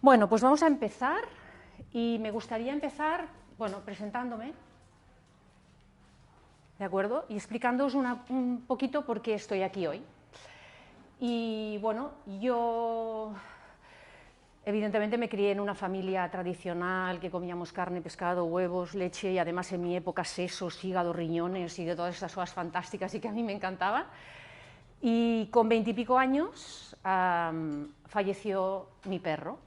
Bueno, pues vamos a empezar y me gustaría empezar, bueno, presentándome, ¿de acuerdo? Y explicándoos un poquito por qué estoy aquí hoy. Y bueno, yo evidentemente me crié en una familia tradicional que comíamos carne, pescado, huevos, leche y además en mi época sesos, hígado, riñones y de todas esas cosas fantásticas y que a mí me encantaban. Y con 20 y pico años falleció mi perro.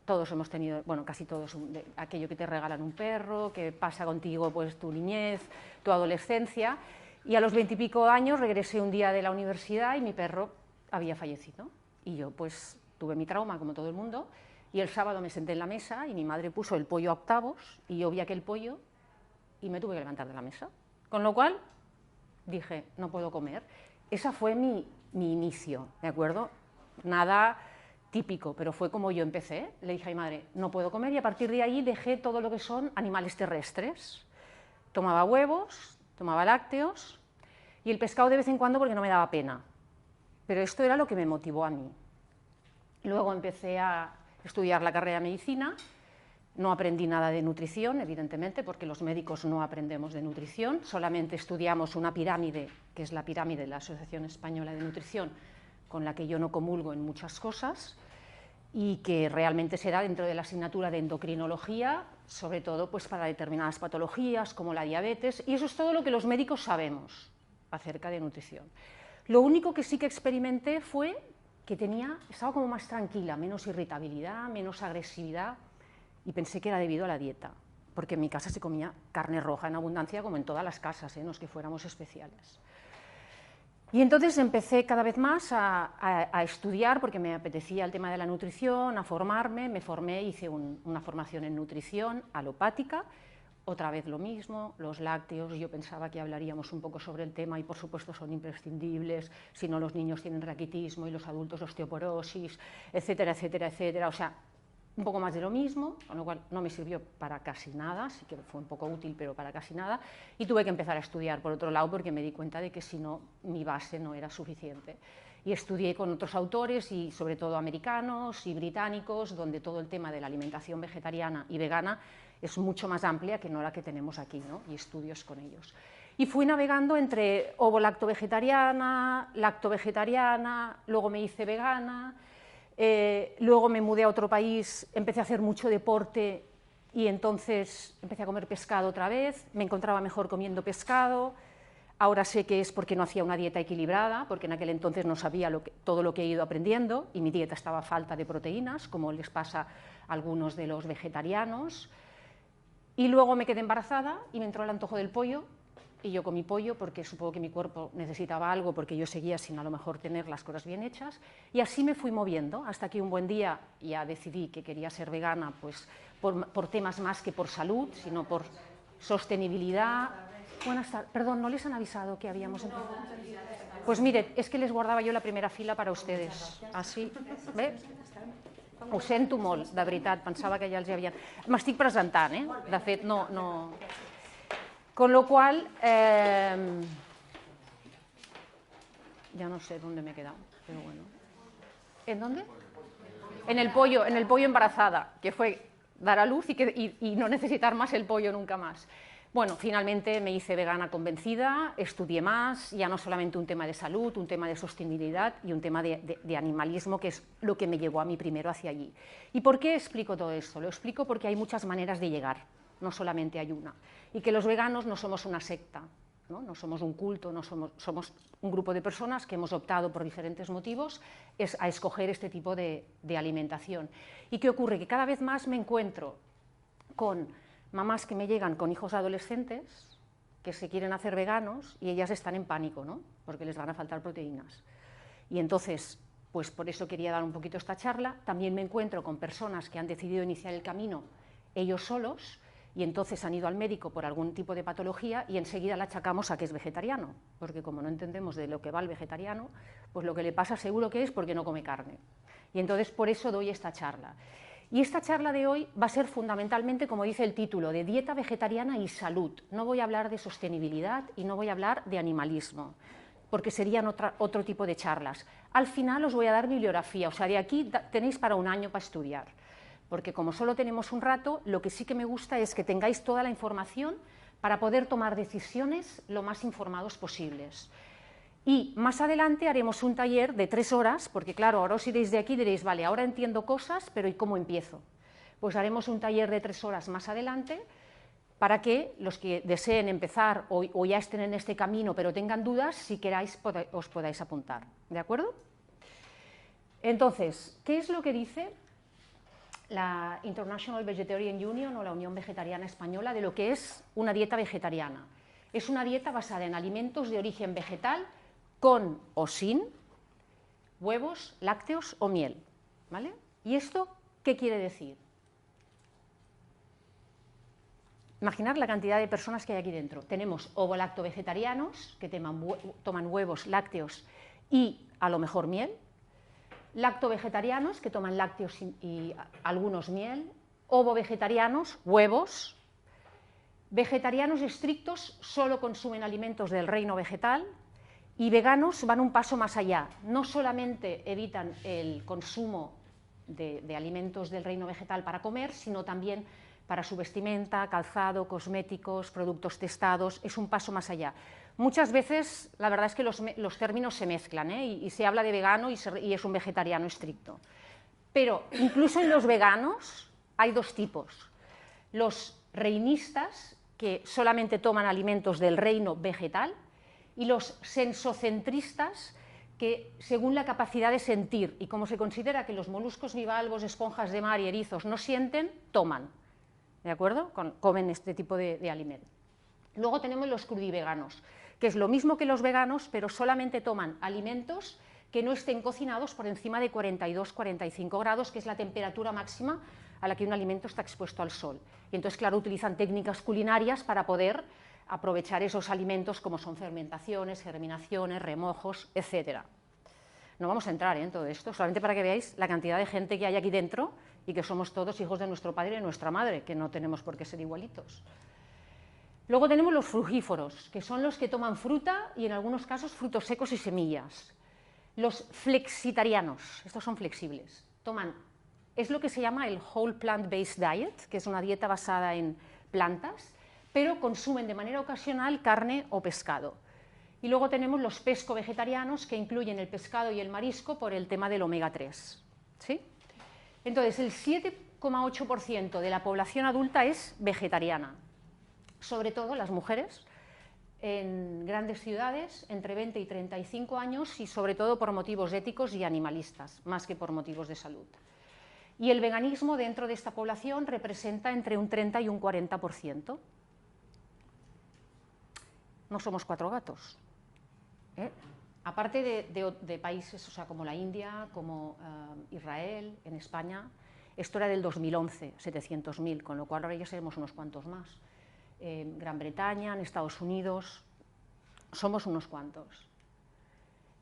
Todos hemos tenido, bueno, casi todos, aquello que te regalan un perro, que pasa contigo pues tu niñez, tu adolescencia, y a los 20 y pico años regresé un día de la universidad y mi perro había fallecido. Y yo pues tuve mi trauma como todo el mundo, y el sábado me senté en la mesa y mi madre puso el pollo a octavos y yo vi aquel pollo y me tuve que levantar de la mesa. Con lo cual dije, no puedo comer. Esa fue mi inicio, ¿de acuerdo? Nada típico, pero fue como yo empecé. Le dije a mi madre, no puedo comer, y a partir de ahí dejé todo lo que son animales terrestres. Tomaba huevos, tomaba lácteos y el pescado de vez en cuando porque no me daba pena. Pero esto era lo que me motivó a mí. Luego empecé a estudiar la carrera de medicina. No aprendí nada de nutrición, evidentemente, porque los médicos no aprendemos de nutrición, solamente estudiamos una pirámide, que es la pirámide de la Asociación Española de Nutrición, con la que yo no comulgo en muchas cosas, y que realmente se da dentro de la asignatura de endocrinología, sobre todo pues, para determinadas patologías como la diabetes, y eso es todo lo que los médicos sabemos acerca de nutrición. Lo único que sí que experimenté fue que estaba como más tranquila, menos irritabilidad, menos agresividad, y pensé que era debido a la dieta, porque en mi casa se comía carne roja en abundancia, como en todas las casas, no es que fuéramos especiales. Y entonces empecé cada vez más a estudiar, porque me apetecía el tema de la nutrición, a formarme, me formé, hice una formación en nutrición alopática, otra vez lo mismo, los lácteos, yo pensaba que hablaríamos un poco sobre el tema y por supuesto son imprescindibles, si no los niños tienen raquitismo y los adultos osteoporosis, etcétera, etcétera, etcétera, o sea, un poco más de lo mismo, con lo cual no me sirvió para casi nada, sí que fue un poco útil, pero para casi nada, y tuve que empezar a estudiar por otro lado porque me di cuenta de que si no, mi base no era suficiente. Y estudié con otros autores, y sobre todo americanos y británicos, donde todo el tema de la alimentación vegetariana y vegana es mucho más amplia que no la que tenemos aquí, ¿no? Y estudios con ellos. Y fui navegando entre ovo-lacto-vegetariana, lacto-vegetariana, luego me hice vegana. Luego me mudé a otro país, empecé a hacer mucho deporte y entonces empecé a comer pescado otra vez, me encontraba mejor comiendo pescado. Ahora sé que es porque no hacía una dieta equilibrada, porque en aquel entonces no sabía todo lo que he ido aprendiendo y mi dieta estaba a falta de proteínas, como les pasa a algunos de los vegetarianos. Y luego me quedé embarazada y me entró el antojo del pollo. Y yo comí pollo porque supongo que mi cuerpo necesitaba algo, porque yo seguía sin a lo mejor tener las cosas bien hechas, y así me fui moviendo hasta que un buen día ya decidí que quería ser vegana, pues por temas más que por salud, sino por sostenibilidad. Buenas tardes, perdón, ¿no les han avisado que habíamos empezado? Pues mire, es que les guardaba yo la primera fila para ustedes, así, ¿ve? Ho sento molt, de veritat, pensava que ja els hi havien... M'estic presentant, de fet, no... Con lo cual, ya no sé dónde me he quedado, pero bueno. ¿En dónde? En el pollo embarazada, que fue dar a luz y no necesitar más el pollo nunca más. Bueno, finalmente me hice vegana convencida, estudié más, ya no solamente un tema de salud, un tema de sostenibilidad y un tema de animalismo, que es lo que me llevó a mí primero hacia allí. ¿Y por qué explico todo esto? Lo explico porque hay muchas maneras de llegar, no solamente hay una, y que los veganos no somos una secta, no somos un culto, somos un grupo de personas que hemos optado por diferentes motivos a escoger este tipo de alimentación. ¿Y qué ocurre? Que cada vez más me encuentro con mamás que me llegan con hijos adolescentes que se quieren hacer veganos y ellas están en pánico, ¿no? Porque les van a faltar proteínas. Y entonces, pues por eso quería dar un poquito esta charla. También me encuentro con personas que han decidido iniciar el camino ellos solos, y entonces han ido al médico por algún tipo de patología y enseguida la achacamos a que es vegetariano, porque como no entendemos de lo que va el vegetariano, pues lo que le pasa seguro que es porque no come carne. Y entonces por eso doy esta charla. Y esta charla de hoy va a ser fundamentalmente, como dice el título, de dieta vegetariana y salud. No voy a hablar de sostenibilidad y no voy a hablar de animalismo, porque serían otro tipo de charlas. Al final os voy a dar bibliografía, o sea, de aquí tenéis para un año para estudiar. porque como solo tenemos un rato, lo que sí que me gusta es que tengáis toda la información para poder tomar decisiones lo más informados posibles. Y más adelante haremos un taller de 3 horas, porque claro, ahora os iréis de aquí y diréis, vale, ahora entiendo cosas, pero ¿y cómo empiezo? Pues haremos un taller de 3 horas más adelante, para que los que deseen empezar o ya estén en este camino pero tengan dudas, si queráis os podáis apuntar, ¿de acuerdo? Entonces, ¿qué es lo que dice la International Vegetarian Union o la Unión Vegetariana Española de lo que es una dieta vegetariana? Es una dieta basada en alimentos de origen vegetal con o sin huevos, lácteos o miel, ¿vale? ¿Y esto qué quiere decir? Imaginar la cantidad de personas que hay aquí dentro. Tenemos ovo-lacto-vegetarianos, que toman huevos, lácteos y a lo mejor miel. Lacto-vegetarianos, que toman lácteos y algunos miel. Ovo-vegetarianos, huevos. Vegetarianos estrictos, solo consumen alimentos del reino vegetal. Y veganos van un paso más allá. No solamente evitan el consumo de alimentos del reino vegetal para comer, sino también para su vestimenta, calzado, cosméticos, productos testados, es un paso más allá. Muchas veces, la verdad es que los términos se mezclan, y se habla de vegano y es un vegetariano estricto. Pero incluso en los veganos hay 2 tipos. Los reinistas, que solamente toman alimentos del reino vegetal, y los sensocentristas, que según la capacidad de sentir, y como se considera que los moluscos bivalvos, esponjas de mar y erizos no sienten, toman. ¿De acuerdo? Comen este tipo de alimento. Luego tenemos los crudiveganos, que es lo mismo que los veganos, pero solamente toman alimentos que no estén cocinados por encima de 42-45 grados, que es la temperatura máxima a la que un alimento está expuesto al sol. Y entonces, claro, utilizan técnicas culinarias para poder aprovechar esos alimentos, como son fermentaciones, germinaciones, remojos, etc. No vamos a entrar en todo esto, solamente para que veáis la cantidad de gente que hay aquí dentro y que somos todos hijos de nuestro padre y de nuestra madre, que no tenemos por qué ser igualitos. Luego tenemos los frugívoros, que son los que toman fruta y en algunos casos frutos secos y semillas. Los flexitarianos, estos son flexibles, es lo que se llama el Whole Plant-Based Diet, que es una dieta basada en plantas, pero consumen de manera ocasional carne o pescado. Y luego tenemos los pesco-vegetarianos, que incluyen el pescado y el marisco por el tema del omega 3. ¿Sí? Entonces, el 7,8% de la población adulta es vegetariana, sobre todo las mujeres, en grandes ciudades, entre 20 y 35 años, y sobre todo por motivos éticos y animalistas, más que por motivos de salud. Y el veganismo dentro de esta población representa entre un 30 y un 40%. No somos 4 gatos. Aparte de países, o sea, como la India, como Israel, en España, esto era del 2011, 700.000, con lo cual ahora ya seremos unos cuantos más. Gran Bretaña, en Estados Unidos, somos unos cuantos.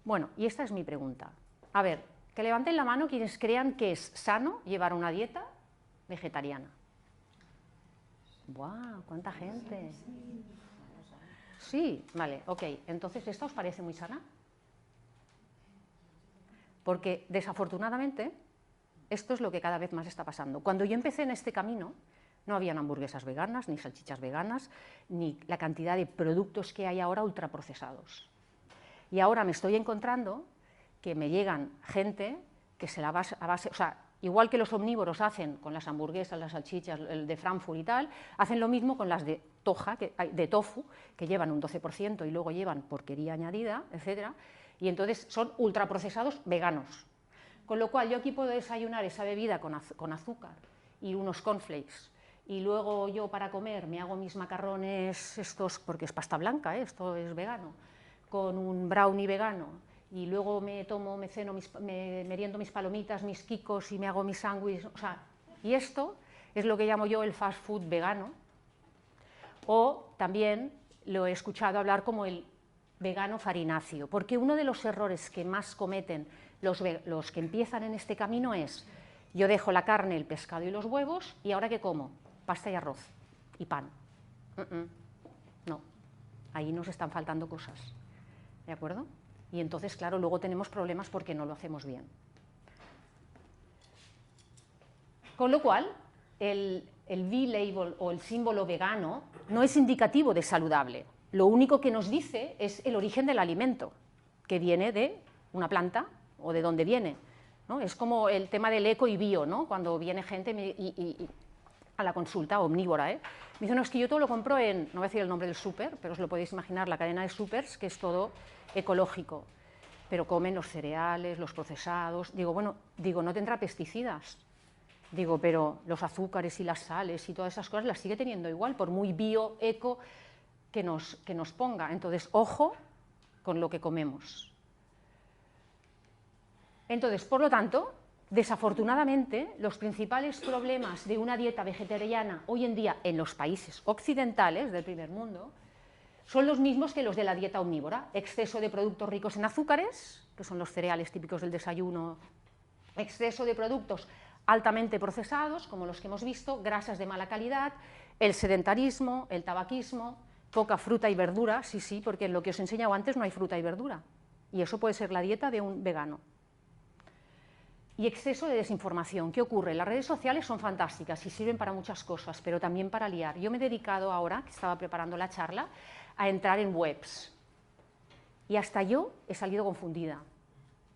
Bueno, y esta es mi pregunta. A ver, que levanten la mano quienes crean que es sano llevar una dieta vegetariana. ¡Buah! ¡Cuánta gente! Sí, vale, ok. Entonces, ¿esta os parece muy sana? Porque, desafortunadamente, esto es lo que cada vez más está pasando. Cuando yo empecé en este camino, no habían hamburguesas veganas, ni salchichas veganas, ni la cantidad de productos que hay ahora ultraprocesados. Y ahora me estoy encontrando que me llegan gente que se la base, o sea, igual que los omnívoros hacen con las hamburguesas, las salchichas, el de Frankfurt y tal, hacen lo mismo con las de tofu, que llevan un 12% y luego llevan porquería añadida, etcétera, y entonces son ultraprocesados veganos. Con lo cual yo aquí puedo desayunar esa bebida con azúcar y unos cornflakes, y luego yo para comer me hago mis macarrones estos, porque es pasta blanca, esto es vegano, con un brownie vegano, y luego me meriendo mis palomitas, mis kikos y me hago mis sándwiches, o sea, y esto es lo que llamo yo el fast food vegano, o también lo he escuchado hablar como el vegano farináceo, porque uno de los errores que más cometen los que empiezan en este camino es: yo dejo la carne, el pescado y los huevos, y ahora ¿qué como? Pasta y arroz y pan. No, ahí nos están faltando cosas, ¿de acuerdo? Y entonces, claro, luego tenemos problemas porque no lo hacemos bien. Con lo cual, el V-label o el símbolo vegano no es indicativo de saludable. Lo único que nos dice es el origen del alimento, que viene de una planta o de dónde viene, ¿no? Es como el tema del eco y bio, ¿no? Cuando viene gente a la consulta omnívora, me dicen, no, es que yo todo lo compro en, no voy a decir el nombre del súper, pero os lo podéis imaginar, la cadena de súpers, que es todo ecológico, pero comen los cereales, los procesados. Digo, bueno, no tendrá pesticidas. Digo, pero los azúcares y las sales y todas esas cosas las sigue teniendo igual, por muy bio, eco que nos ponga. Entonces, ojo con lo que comemos. Entonces, por lo tanto, desafortunadamente, los principales problemas de una dieta vegetariana hoy en día en los países occidentales del primer mundo son los mismos que los de la dieta omnívora: exceso de productos ricos en azúcares, que son los cereales típicos del desayuno, exceso de productos altamente procesados, como los que hemos visto, grasas de mala calidad, el sedentarismo, el tabaquismo, poca fruta y verdura, sí, porque en lo que os he enseñado antes no hay fruta y verdura, y eso puede ser la dieta de un vegano. Y exceso de desinformación. ¿Qué ocurre? Las redes sociales son fantásticas y sirven para muchas cosas, pero también para liar. Yo me he dedicado ahora, que estaba preparando la charla, a entrar en webs, y hasta yo he salido confundida,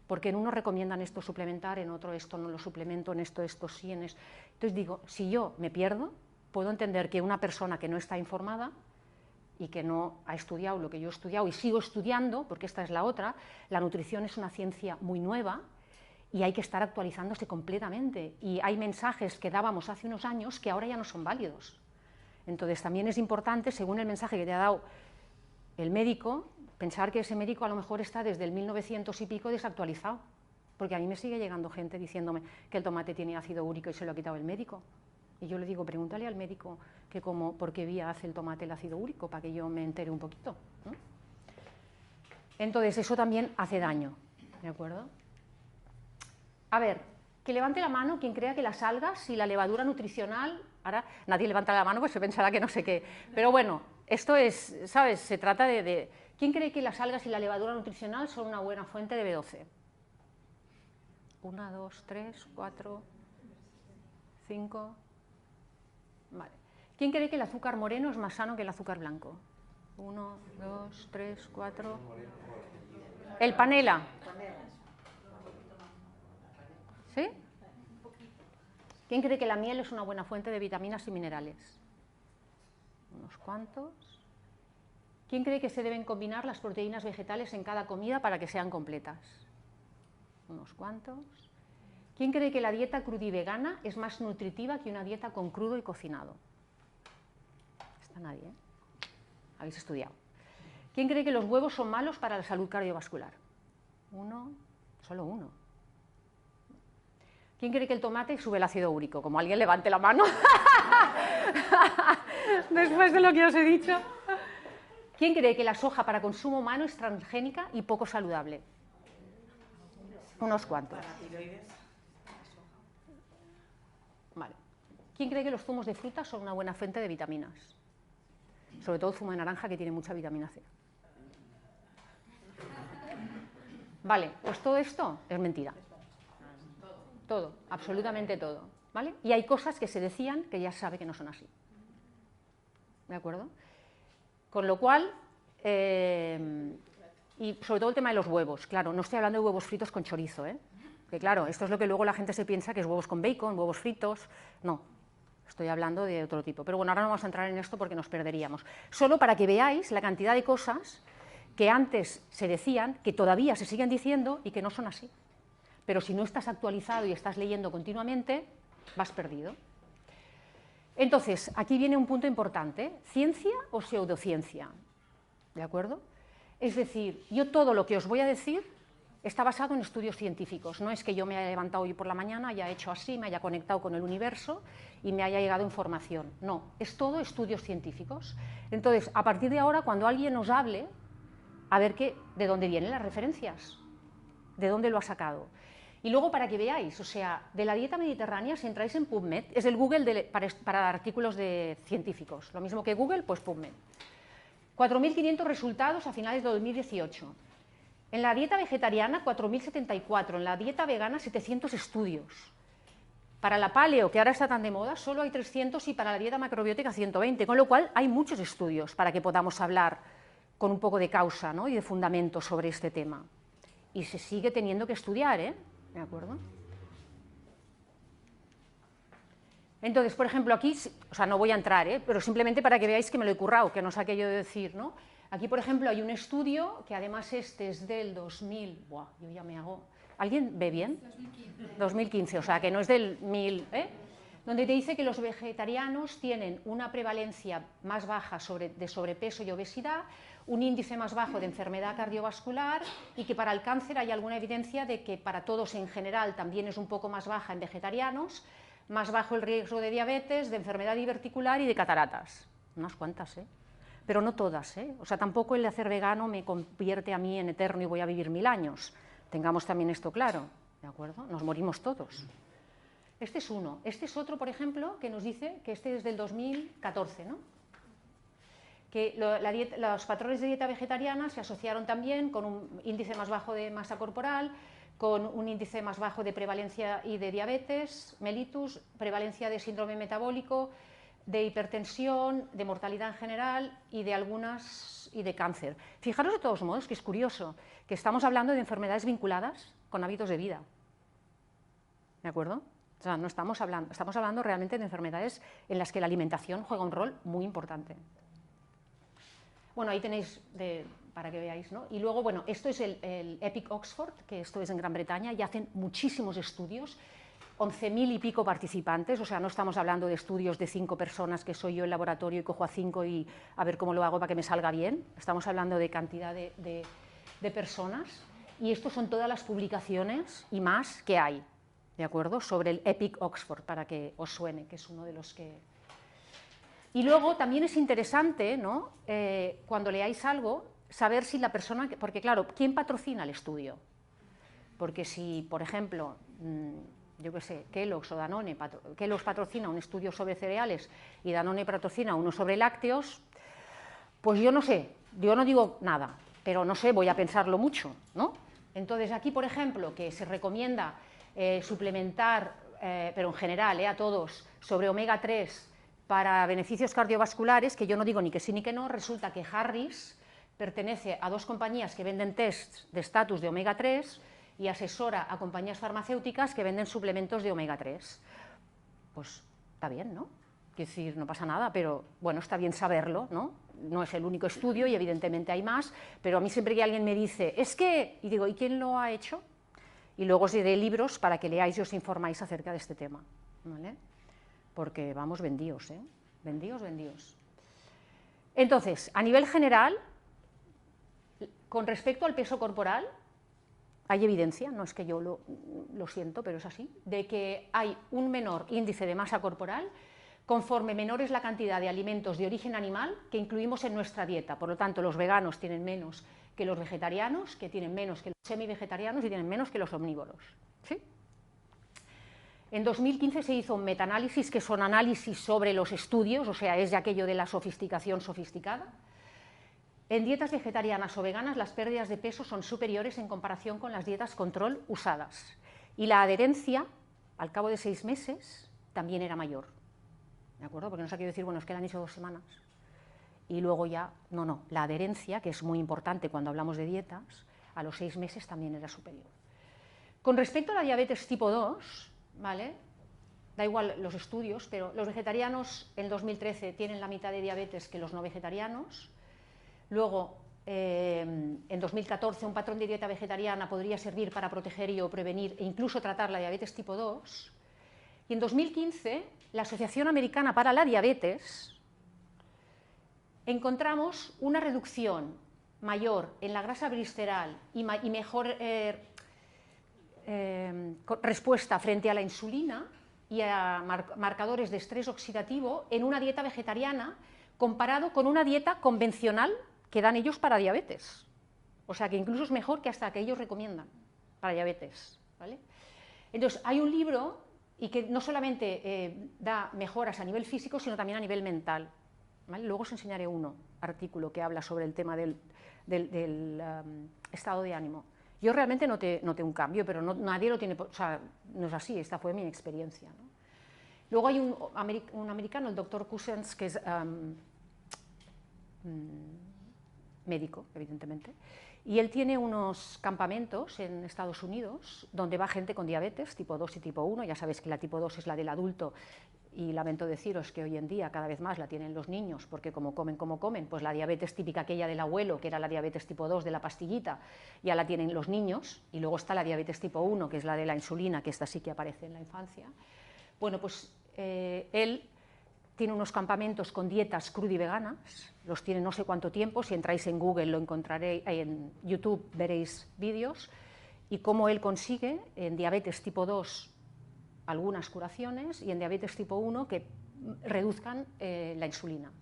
porque en uno recomiendan esto suplementar, en otro esto no lo suplemento, en esto sí, en esto. Entonces digo, si yo me pierdo, puedo entender que una persona que no está informada y que no ha estudiado lo que yo he estudiado y sigo estudiando, porque esta es la otra, la nutrición es una ciencia muy nueva y hay que estar actualizándose completamente, y hay mensajes que dábamos hace unos años que ahora ya no son válidos. Entonces también es importante, según el mensaje que te ha dado el médico, pensar que ese médico a lo mejor está desde el 1900 y pico desactualizado, porque a mí me sigue llegando gente diciéndome que el tomate tiene ácido úrico y se lo ha quitado el médico. Y yo le digo, pregúntale al médico que por qué vía hace el tomate el ácido úrico, para que yo me entere un poquito, ¿no? Entonces eso también hace daño, ¿de acuerdo? A ver, que levante la mano quien crea que las algas y la levadura nutricional, ahora nadie levanta la mano pues se pensará que no sé qué, pero bueno, esto es, ¿sabes? Se trata de ¿quién cree que las algas y la levadura nutricional son una buena fuente de B12? 1, 2, 3, 4, 5... Vale. ¿Quién cree que el azúcar moreno es más sano que el azúcar blanco? 1, 2, 3, 4... El panela. ¿Sí? ¿Quién cree que la miel es una buena fuente de vitaminas y minerales? Unos cuantos. ¿Quién cree que se deben combinar las proteínas vegetales en cada comida para que sean completas? Unos cuantos. ¿Quién cree que la dieta crudivegana es más nutritiva que una dieta con crudo y cocinado? Está nadie, ¿eh? Habéis estudiado. ¿Quién cree que los huevos son malos para la salud cardiovascular? Uno, solo uno. ¿Quién cree que el tomate sube el ácido úrico? Como alguien levante la mano. Después de lo que os he dicho. ¿Quién cree que la soja para consumo humano es transgénica y poco saludable? Unos cuantos. Vale. ¿Quién cree que los zumos de fruta son una buena fuente de vitaminas? Sobre todo el zumo de naranja, que tiene mucha vitamina C. Vale, pues todo esto es mentira. Todo, absolutamente todo, ¿vale? Y hay cosas que se decían que ya se sabe que no son así. ¿De acuerdo? Con lo cual, y sobre todo el tema de los huevos, claro, no estoy hablando de huevos fritos con chorizo, que claro, esto es lo que luego la gente se piensa que es huevos con bacon, huevos fritos, no, estoy hablando de otro tipo. Pero bueno, ahora no vamos a entrar en esto porque nos perderíamos. Solo para que veáis la cantidad de cosas que antes se decían, que todavía se siguen diciendo y que no son así. Pero si no estás actualizado y estás leyendo continuamente, vas perdido. Entonces, aquí viene un punto importante: ¿ciencia o pseudociencia? ¿De acuerdo? Es decir, yo todo lo que os voy a decir está basado en estudios científicos. No es que yo me haya levantado hoy por la mañana, haya hecho así, me haya conectado con el universo y me haya llegado información. No, es todo estudios científicos. Entonces, a partir de ahora, cuando alguien nos hable, a ver de dónde vienen las referencias, de dónde lo ha sacado. Y luego, para que veáis, o sea, de la dieta mediterránea, si entráis en PubMed, es el Google para artículos científicos, lo mismo que Google, pues PubMed. 4.500 resultados a finales de 2018. En la dieta vegetariana, 4.074, en la dieta vegana, 700 estudios. Para la paleo, que ahora está tan de moda, solo hay 300 y para la dieta macrobiótica 120, con lo cual hay muchos estudios para que podamos hablar con un poco de causa, ¿no?, y de fundamento sobre este tema. Y se sigue teniendo que estudiar, ¿de acuerdo? Entonces, por ejemplo, aquí, o sea, no voy a entrar, pero simplemente para que veáis que me lo he currado, que no sé aquello de decir, ¿no? Aquí, por ejemplo, hay un estudio, que además este es del 2000, buah, yo ya me hago... ¿Alguien ve bien? 2015, o sea, que no es del 1000, donde te dice que los vegetarianos tienen una prevalencia más baja de sobrepeso y obesidad, un índice más bajo de enfermedad cardiovascular y que para el cáncer hay alguna evidencia de que para todos en general también es un poco más baja en vegetarianos, más bajo el riesgo de diabetes, de enfermedad diverticular y de cataratas. Unas cuantas, pero no todas, o sea, tampoco el de hacer vegano me convierte a mí en eterno y voy a vivir 1000 años. Tengamos también esto claro, ¿de acuerdo? Nos morimos todos. Este es uno. Este es otro, por ejemplo, que nos dice que este es del 2014, ¿no? Que los patrones de dieta vegetariana se asociaron también con un índice más bajo de masa corporal, con un índice más bajo de prevalencia y de diabetes, mellitus, prevalencia de síndrome metabólico, de hipertensión, de mortalidad en general y de cáncer. Fijaros de todos modos que es curioso que estamos hablando de enfermedades vinculadas con hábitos de vida, ¿de acuerdo? O sea, no estamos hablando realmente de enfermedades en las que la alimentación juega un rol muy importante. Bueno, ahí tenéis para que veáis, ¿no? Y luego, bueno, esto es el EPIC Oxford, que esto es en Gran Bretaña, y hacen muchísimos estudios, 11.000 y pico participantes, o sea, no estamos hablando de estudios de 5 personas que soy yo el laboratorio y cojo a 5 y a ver cómo lo hago para que me salga bien, estamos hablando de cantidad de personas, y estos son todas las publicaciones y más que hay, ¿de acuerdo?, sobre el EPIC Oxford, para que os suene, que es uno de los que... Y luego también es interesante, ¿no?, cuando leáis algo, saber si la persona... Porque claro, ¿quién patrocina el estudio? Porque si, por ejemplo, yo qué sé, Kellogg's o Danone, Kellogg's patrocina un estudio sobre cereales y Danone patrocina uno sobre lácteos, pues yo no sé, yo no digo nada, pero no sé, voy a pensarlo mucho, ¿no? Entonces aquí, por ejemplo, que se recomienda suplementar, pero en general, a todos, sobre omega 3 para beneficios cardiovasculares, que yo no digo ni que sí ni que no, resulta que Harris pertenece a 2 compañías que venden tests de estatus de omega 3 y asesora a compañías farmacéuticas que venden suplementos de omega 3. Pues está bien, ¿no? Quiero decir, no pasa nada, pero bueno, está bien saberlo, ¿no? No es el único estudio y evidentemente hay más, pero a mí siempre que alguien me dice, es que, y digo, ¿y quién lo ha hecho? Y luego os diré libros para que leáis y os informáis acerca de este tema, ¿vale? Porque vamos vendíos, vendíos. Entonces, a nivel general, con respecto al peso corporal, hay evidencia, no es que yo lo siento, pero es así, de que hay un menor índice de masa corporal conforme menor es la cantidad de alimentos de origen animal que incluimos en nuestra dieta. Por lo tanto, los veganos tienen menos que los vegetarianos, que tienen menos que los semivegetarianos y tienen menos que los omnívoros. ¿Sí? En 2015 se hizo un metaanálisis, que son análisis sobre los estudios, o sea, es de aquello de la sofisticación sofisticada. En dietas vegetarianas o veganas las pérdidas de peso son superiores en comparación con las dietas control usadas. Y la adherencia, al cabo de 6 meses, también era mayor. ¿De acuerdo? Porque no se quiere decir, bueno, es que la han hecho 2 semanas. Y luego ya, no, la adherencia, que es muy importante cuando hablamos de dietas, a los 6 meses también era superior. Con respecto a la diabetes tipo 2, ¿vale? Da igual los estudios, pero los vegetarianos en 2013 tienen la mitad de diabetes que los no vegetarianos. Luego, en 2014, un patrón de dieta vegetariana podría servir para proteger y o prevenir e incluso tratar la diabetes tipo 2. Y en 2015, la Asociación Americana para la Diabetes encontramos una reducción mayor en la grasa visceral y mejor respuesta frente a la insulina y a marcadores de estrés oxidativo en una dieta vegetariana comparado con una dieta convencional que dan ellos para diabetes. O sea que incluso es mejor que hasta que ellos recomiendan para diabetes, ¿vale? Entonces, hay un libro y que no solamente da mejoras a nivel físico, sino también a nivel mental, ¿vale? Luego os enseñaré un artículo que habla sobre el tema del estado de ánimo. Yo realmente noté un cambio, pero nadie lo tiene, o sea, no es así, esta fue mi experiencia, ¿no? Luego hay un americano, el doctor Cousens, que es médico, evidentemente, y él tiene unos campamentos en Estados Unidos donde va gente con diabetes tipo 2 y tipo 1, ya sabéis que la tipo 2 es la del adulto, y lamento deciros que hoy en día cada vez más la tienen los niños, porque como comen, pues la diabetes típica aquella del abuelo, que era la diabetes tipo 2 de la pastillita, ya la tienen los niños, y luego está la diabetes tipo 1, que es la de la insulina, que esta sí que aparece en la infancia. Bueno, pues él tiene unos campamentos con dietas crudiveganas, los tiene no sé cuánto tiempo, si entráis en Google lo encontraréis, en YouTube veréis vídeos, y cómo él consigue en diabetes tipo 2 algunas curaciones y en diabetes tipo 1 que reduzcan la insulina,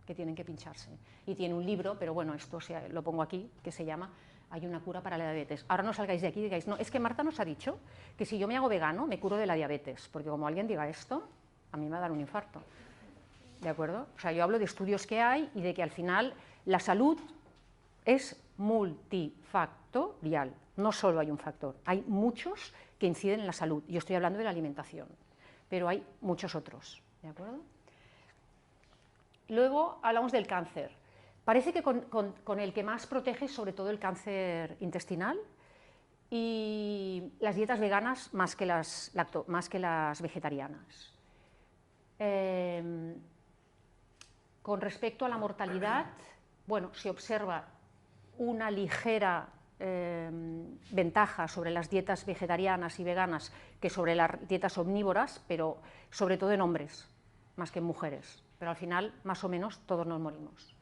que tienen que pincharse. Y tiene un libro, pero bueno, esto lo pongo aquí, que se llama Hay una cura para la diabetes. Ahora no salgáis de aquí y digáis, no, es que Marta nos ha dicho que si yo me hago vegano me curo de la diabetes, porque como alguien diga esto, a mí me va a dar un infarto. ¿De acuerdo? O sea, yo hablo de estudios que hay y de que al final la salud es multifactorial, no solo hay un factor, hay muchos que inciden en la salud. Yo estoy hablando de la alimentación, pero hay muchos otros. ¿De acuerdo? Luego hablamos del cáncer. Parece que con el que más protege es sobre todo el cáncer intestinal y las dietas veganas más que las vegetarianas. Con respecto a la mortalidad, bueno, se observa una ligera ventaja sobre las dietas vegetarianas y veganas que sobre las dietas omnívoras, pero sobre todo en hombres, más que en mujeres. Pero al final, más o menos, todos nos morimos.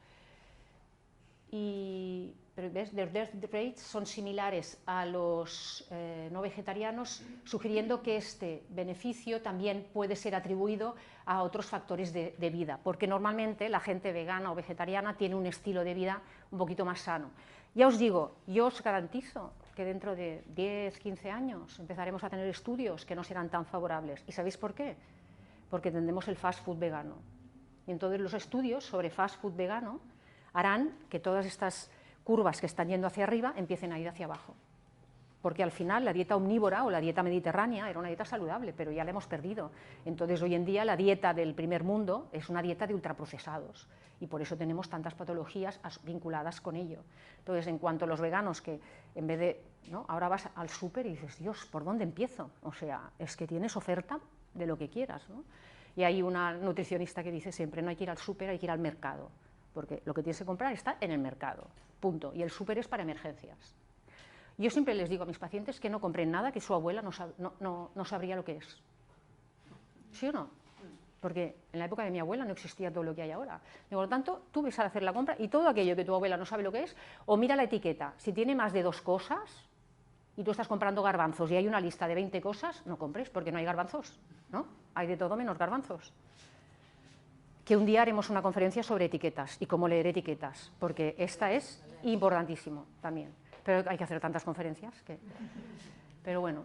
Pero ¿ves? Los death rates son similares a los no vegetarianos, sugiriendo que este beneficio también puede ser atribuido a otros factores de vida, porque normalmente la gente vegana o vegetariana tiene un estilo de vida un poquito más sano. Ya os digo, yo os garantizo que dentro de 10, 15 años empezaremos a tener estudios que no serán tan favorables. ¿Y sabéis por qué? Porque tendremos el fast food vegano. Y entonces los estudios sobre fast food vegano harán que todas estas curvas que están yendo hacia arriba empiecen a ir hacia abajo. Porque al final la dieta omnívora o la dieta mediterránea era una dieta saludable, pero ya la hemos perdido. Entonces hoy en día la dieta del primer mundo es una dieta de ultraprocesados y por eso tenemos tantas patologías vinculadas con ello. Entonces, en cuanto a los veganos, que en vez de, ¿no? Ahora vas al súper y dices, Dios, ¿por dónde empiezo? O sea, es que tienes oferta de lo que quieras, ¿no? Y hay una nutricionista que dice siempre, no hay que ir al súper, hay que ir al mercado, porque lo que tienes que comprar está en el mercado, punto, y el súper es para emergencias. Yo siempre les digo a mis pacientes que no compren nada que su abuela no sabría lo que es. ¿Sí o no? Porque en la época de mi abuela no existía todo lo que hay ahora. Por lo tanto, tú ves a hacer la compra y todo aquello que tu abuela no sabe lo que es, o mira la etiqueta. Si tiene más de 2 cosas y tú estás comprando garbanzos y hay una lista de 20 cosas, no compres porque no hay garbanzos, ¿no? Hay de todo menos garbanzos. Que un día haremos una conferencia sobre etiquetas y cómo leer etiquetas, porque esta es importantísimo también. Pero hay que hacer tantas conferencias que... Pero bueno,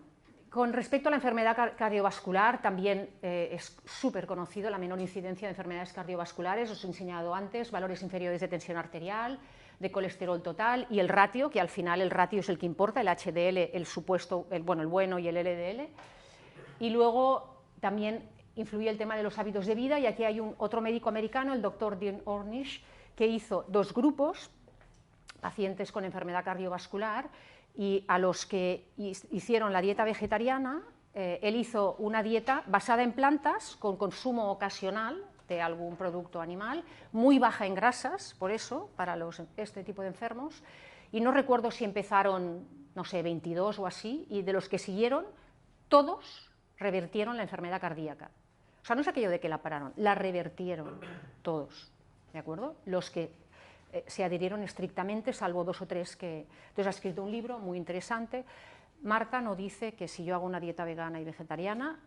con respecto a la enfermedad cardiovascular, también es súper conocido la menor incidencia de enfermedades cardiovasculares. Os he enseñado antes valores inferiores de tensión arterial, de colesterol total y el ratio, que al final el ratio es el que importa, el HDL, el supuesto, el bueno y el LDL. Y luego también influye el tema de los hábitos de vida, y aquí hay otro médico americano, el doctor Dean Ornish, que hizo 2 grupos, pacientes con enfermedad cardiovascular, y a los que hicieron la dieta vegetariana, él hizo una dieta basada en plantas con consumo ocasional de algún producto animal, muy baja en grasas, por eso, para este tipo de enfermos, y no recuerdo si empezaron, no sé, 22 o así, y de los que siguieron, todos revertieron la enfermedad cardíaca. O sea, no es aquello de que la pararon, la revertieron todos, ¿de acuerdo? Los que se adhirieron estrictamente, salvo 2 o 3 que... Entonces ha escrito un libro muy interesante. Marta no dice que si yo hago una dieta vegana y vegetariana,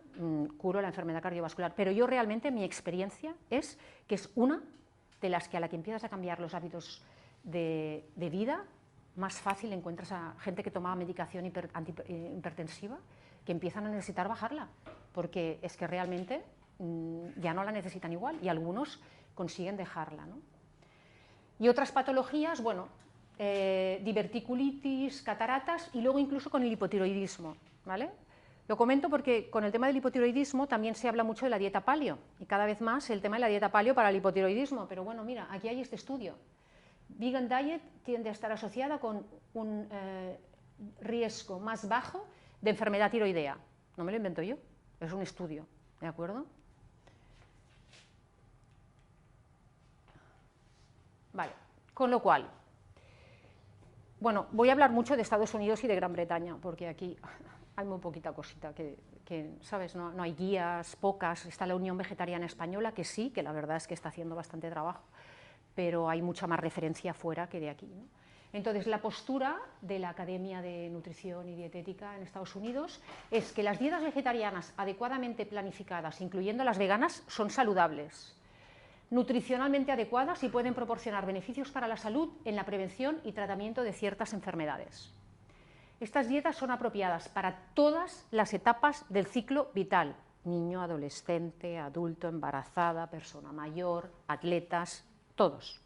curo la enfermedad cardiovascular, pero yo realmente, mi experiencia es que es una de las que a la que empiezas a cambiar los hábitos de vida, más fácil encuentras a gente que tomaba medicación hipertensiva, que empiezan a necesitar bajarla, porque es que realmente ya no la necesitan igual y algunos consiguen dejarla, ¿no? Y otras patologías, bueno, diverticulitis, cataratas y luego incluso con el hipotiroidismo, ¿vale? Lo comento porque con el tema del hipotiroidismo también se habla mucho de la dieta paleo, y cada vez más el tema de la dieta paleo para el hipotiroidismo, pero bueno, mira, aquí hay este estudio. Vegan diet tiende a estar asociada con un riesgo más bajo de enfermedad tiroidea. No me lo invento yo, es un estudio, ¿de acuerdo? Vale, con lo cual, bueno, voy a hablar mucho de Estados Unidos y de Gran Bretaña, porque aquí hay muy poquita cosita, ¿sabes? No hay guías, pocas. Está la Unión Vegetariana Española, que sí, que la verdad es que está haciendo bastante trabajo, pero hay mucha más referencia fuera que de aquí, ¿no? Entonces, la postura de la Academia de Nutrición y Dietética en Estados Unidos es que las dietas vegetarianas adecuadamente planificadas, incluyendo las veganas, son saludables, nutricionalmente adecuadas y pueden proporcionar beneficios para la salud en la prevención y tratamiento de ciertas enfermedades. Estas dietas son apropiadas para todas las etapas del ciclo vital: niño, adolescente, adulto, embarazada, persona mayor, atletas, todos.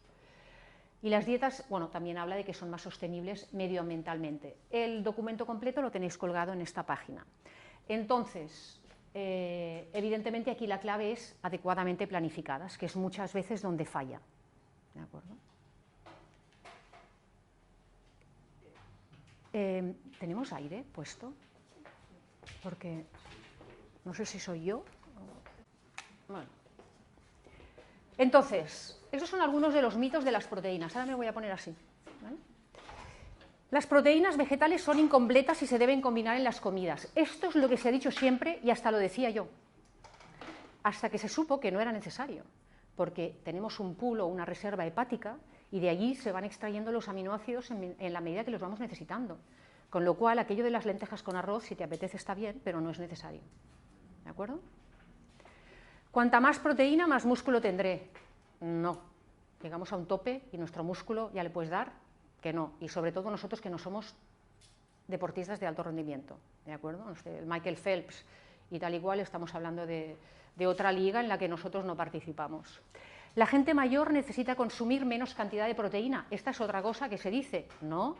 Y las dietas, bueno, también habla de que son más sostenibles medioambientalmente. El documento completo lo tenéis colgado en esta página. Entonces, evidentemente aquí la clave es adecuadamente planificadas, que es muchas veces donde falla. ¿De acuerdo? ¿Tenemos aire puesto? Porque no sé si soy yo. Bueno. Entonces, esos son algunos de los mitos de las proteínas. Ahora me voy a poner así, ¿vale? Las proteínas vegetales son incompletas y se deben combinar en las comidas. Esto es lo que se ha dicho siempre y hasta lo decía yo, hasta que se supo que no era necesario, porque tenemos un pool o una reserva hepática y de allí se van extrayendo los aminoácidos en la medida que los vamos necesitando. Con lo cual, aquello de las lentejas con arroz, si te apetece, está bien, pero no es necesario. ¿De acuerdo? Cuanta más proteína, más músculo tendré. No. Llegamos a un tope y nuestro músculo ya le puedes dar que no. Y sobre todo nosotros que no somos deportistas de alto rendimiento. ¿De acuerdo? El Michael Phelps y tal igual, estamos hablando de otra liga en la que nosotros no participamos. La gente mayor necesita consumir menos cantidad de proteína. Esta es otra cosa que se dice. No,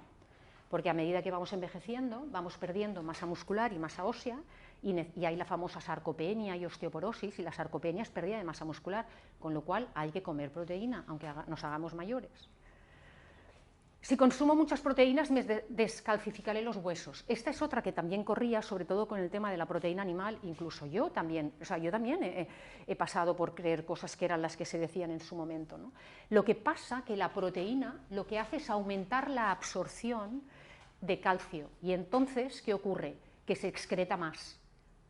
porque a medida que vamos envejeciendo, vamos perdiendo masa muscular y masa ósea, y hay la famosa sarcopenia y osteoporosis, y la sarcopenia es pérdida de masa muscular, con lo cual hay que comer proteína, aunque nos hagamos mayores. Si consumo muchas proteínas, me descalcificaré los huesos. Esta es otra que también corría, sobre todo con el tema de la proteína animal. Incluso yo también, he pasado por creer cosas que eran las que se decían en su momento, ¿no? Lo que pasa que la proteína lo que hace es aumentar la absorción de calcio. Y entonces, ¿qué ocurre? Que se excreta más.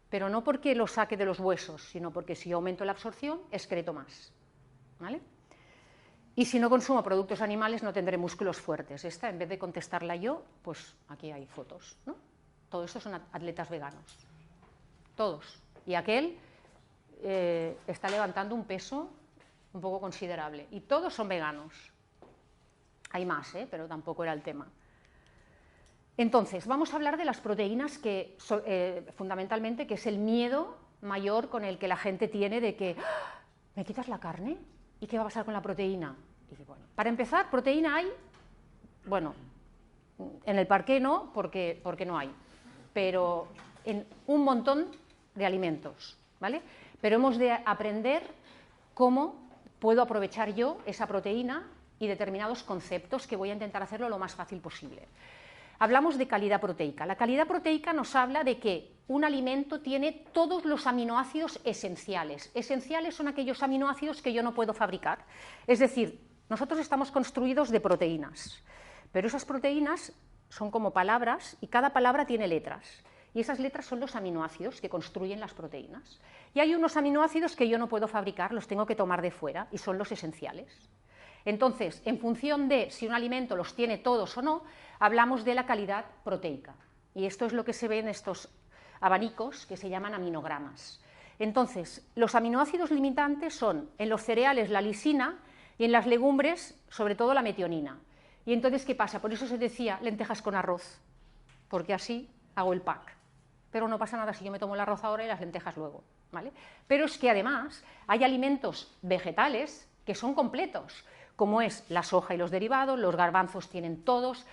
Pero no porque lo saque de los huesos, sino porque si yo aumento la absorción, excreto más. ¿Vale? Y si no consumo productos animales, no tendré músculos fuertes. Esta, en vez de contestarla yo, pues aquí hay fotos, ¿no? Todo esto son atletas veganos. Todos. Y aquel está levantando un peso un poco considerable. Y todos son veganos. Hay más, pero tampoco era el tema. Entonces, vamos a hablar de las proteínas que, fundamentalmente, que es el miedo mayor con el que la gente tiene de que ¿me quitas la carne? ¿Y qué va a pasar con la proteína? Y bueno, para empezar, proteína hay, bueno, en el parqué no, porque no hay, pero en un montón de alimentos, ¿vale? Pero hemos de aprender cómo puedo aprovechar yo esa proteína y determinados conceptos, que voy a intentar hacerlo lo más fácil posible. Hablamos de calidad proteica. La calidad proteica nos habla de que un alimento tiene todos los aminoácidos esenciales. Esenciales son aquellos aminoácidos que yo no puedo fabricar. Es decir, nosotros estamos construidos de proteínas, pero esas proteínas son como palabras y cada palabra tiene letras. Y esas letras son los aminoácidos que construyen las proteínas. Y hay unos aminoácidos que yo no puedo fabricar, los tengo que tomar de fuera y son los esenciales. Entonces, en función de si un alimento los tiene todos o no, hablamos de la calidad proteica. Y esto es lo que se ve en estos abanicos que se llaman aminogramas. Entonces, los aminoácidos limitantes son en los cereales la lisina y en las legumbres, sobre todo, la metionina. Y entonces, ¿qué pasa? Por eso se decía lentejas con arroz, porque así hago el pack. Pero no pasa nada si yo me tomo el arroz ahora y las lentejas luego, ¿vale? Pero es que además hay alimentos vegetales que son completos, como es la soja y los derivados, los garbanzos tienen todos,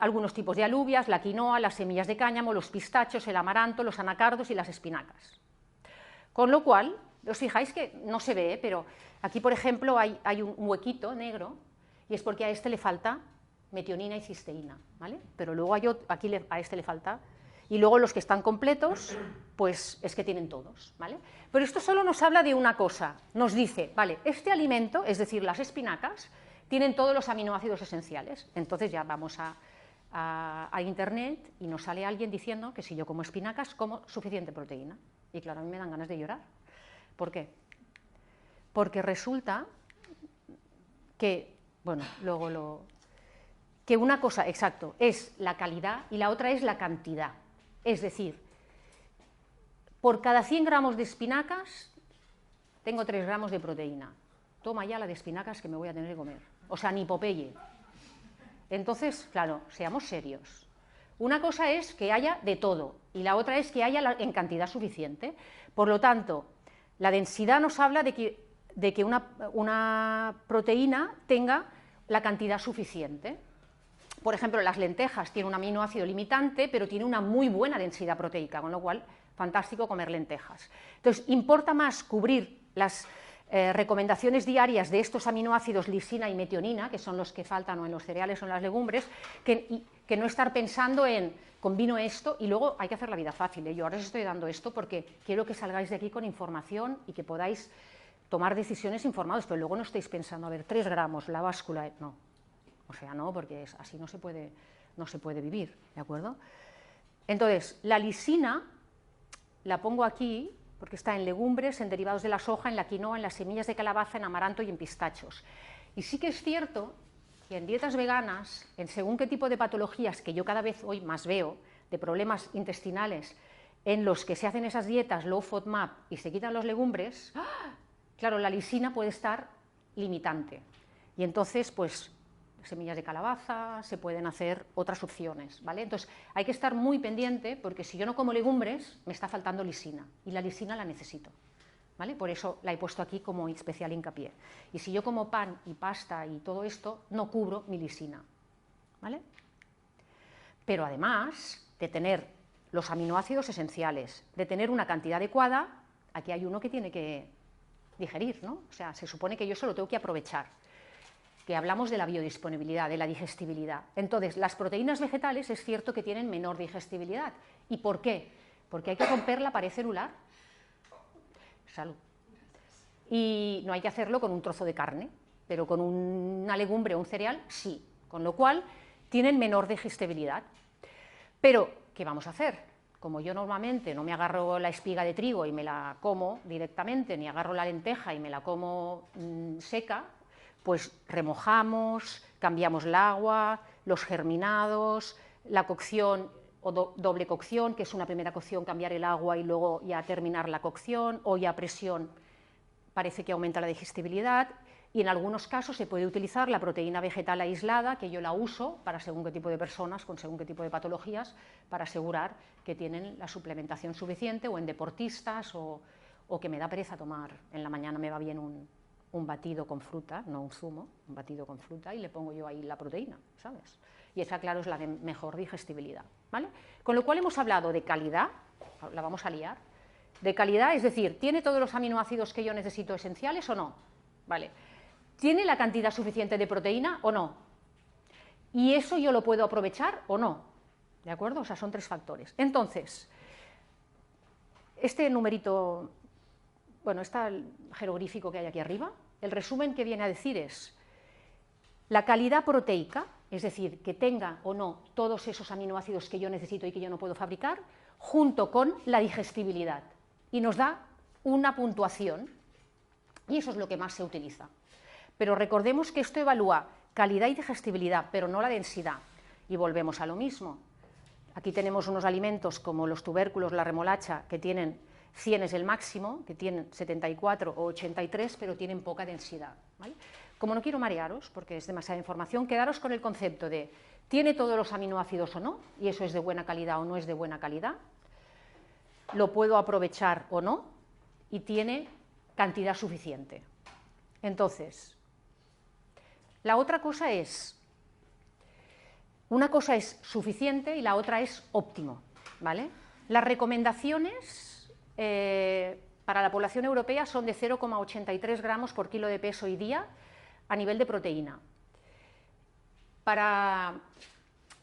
algunos tipos de alubias, la quinoa, las semillas de cáñamo, los pistachos, el amaranto, los anacardos y las espinacas. Con lo cual, os fijáis que no se ve, pero aquí, por ejemplo, hay un huequito negro, y es porque a este le falta metionina y cisteína, ¿vale? Pero luego aquí a este le falta, y luego los que están completos, pues es que tienen todos, ¿vale? Pero esto solo nos habla de una cosa, nos dice, vale, este alimento, es decir, las espinacas, tienen todos los aminoácidos esenciales. Entonces ya vamos a internet y nos sale alguien diciendo que si yo como espinacas, como suficiente proteína. Y claro, a mí me dan ganas de llorar. ¿Por qué? Porque resulta que, bueno, que una cosa, exacto, es la calidad y la otra es la cantidad. Es decir, por cada 100 gramos de espinacas tengo 3 gramos de proteína. Toma ya la de espinacas que me voy a tener que comer. O sea, ni Popeye. Entonces, claro, seamos serios. Una cosa es que haya de todo y la otra es que haya en cantidad suficiente. Por lo tanto, la densidad nos habla de que una proteína tenga la cantidad suficiente. Por ejemplo, las lentejas tienen un aminoácido limitante, pero tiene una muy buena densidad proteica, con lo cual, fantástico comer lentejas. Entonces, importa más cubrir las recomendaciones diarias de estos aminoácidos lisina y metionina, que son los que faltan o en los cereales o en las legumbres, que no estar pensando en combino esto y luego hay que hacer la vida fácil. Yo ahora os estoy dando esto porque quiero que salgáis de aquí con información y que podáis tomar decisiones informadas, pero luego no estéis pensando, a ver, 3 gramos, la báscula, no. O sea, no, porque así no se puede vivir, ¿de acuerdo? Entonces, la lisina la pongo aquí porque está en legumbres, en derivados de la soja, en la quinoa, en las semillas de calabaza, en amaranto y en pistachos. Y sí que es cierto que en dietas veganas, en según qué tipo de patologías que yo cada vez hoy más veo, de problemas intestinales, en los que se hacen esas dietas low FODMAP y se quitan los legumbres, claro, la lisina puede estar limitante. Y entonces, pues, semillas de calabaza, se pueden hacer otras opciones, ¿vale? Entonces, hay que estar muy pendiente porque si yo no como legumbres, me está faltando lisina y la lisina la necesito, ¿vale? Por eso la he puesto aquí como especial hincapié. Y si yo como pan y pasta y todo esto, no cubro mi lisina, ¿vale? Pero además de tener los aminoácidos esenciales, de tener una cantidad adecuada, aquí hay uno que tiene que digerir, ¿no? O sea, se supone que yo eso lo tengo que aprovechar. Que hablamos de la biodisponibilidad, de la digestibilidad. Entonces, las proteínas vegetales es cierto que tienen menor digestibilidad. ¿Y por qué? Porque hay que romper la pared celular. Salud. Y no hay que hacerlo con un trozo de carne, pero con una legumbre o un cereal, sí. Con lo cual, tienen menor digestibilidad. Pero, ¿qué vamos a hacer? Como yo normalmente no me agarro la espiga de trigo y me la como directamente, ni agarro la lenteja y me la como seca, pues remojamos, cambiamos el agua, los germinados, la cocción o doble cocción, que es una primera cocción, cambiar el agua y luego ya terminar la cocción, o ya a presión parece que aumenta la digestibilidad, y en algunos casos se puede utilizar la proteína vegetal aislada, que yo la uso para según qué tipo de personas, con según qué tipo de patologías, para asegurar que tienen la suplementación suficiente, o en deportistas, o que me da pereza tomar, en la mañana me va bien un batido con fruta, no un zumo, un batido con fruta, y le pongo yo ahí la proteína, ¿sabes? Y esa, claro, es la de mejor digestibilidad, ¿vale? Con lo cual hemos hablado de calidad, la vamos a liar, de calidad, es decir, ¿tiene todos los aminoácidos que yo necesito esenciales o no? ¿Vale? ¿Tiene la cantidad suficiente de proteína o no? ¿Y eso yo lo puedo aprovechar o no? ¿De acuerdo? O sea, son 3 factores. Entonces, este numerito, bueno, está el jeroglífico que hay aquí arriba, el resumen que viene a decir es la calidad proteica, es decir, que tenga o no todos esos aminoácidos que yo necesito y que yo no puedo fabricar, junto con la digestibilidad. Y nos da una puntuación, y eso es lo que más se utiliza. Pero recordemos que esto evalúa calidad y digestibilidad, pero no la densidad. Y volvemos a lo mismo. Aquí tenemos unos alimentos como los tubérculos, la remolacha, que tienen 100 es el máximo, que tienen 74 o 83, pero tienen poca densidad, ¿vale? Como no quiero marearos, porque es demasiada información, quedaros con el concepto de ¿tiene todos los aminoácidos o no? Y eso es de buena calidad o no es de buena calidad. ¿Lo puedo aprovechar o no? Y tiene cantidad suficiente. Entonces, La otra cosa es, una cosa es suficiente y la otra es óptimo, ¿vale? Las recomendaciones para la población europea son de 0,83 gramos por kilo de peso y día a nivel de proteína. Para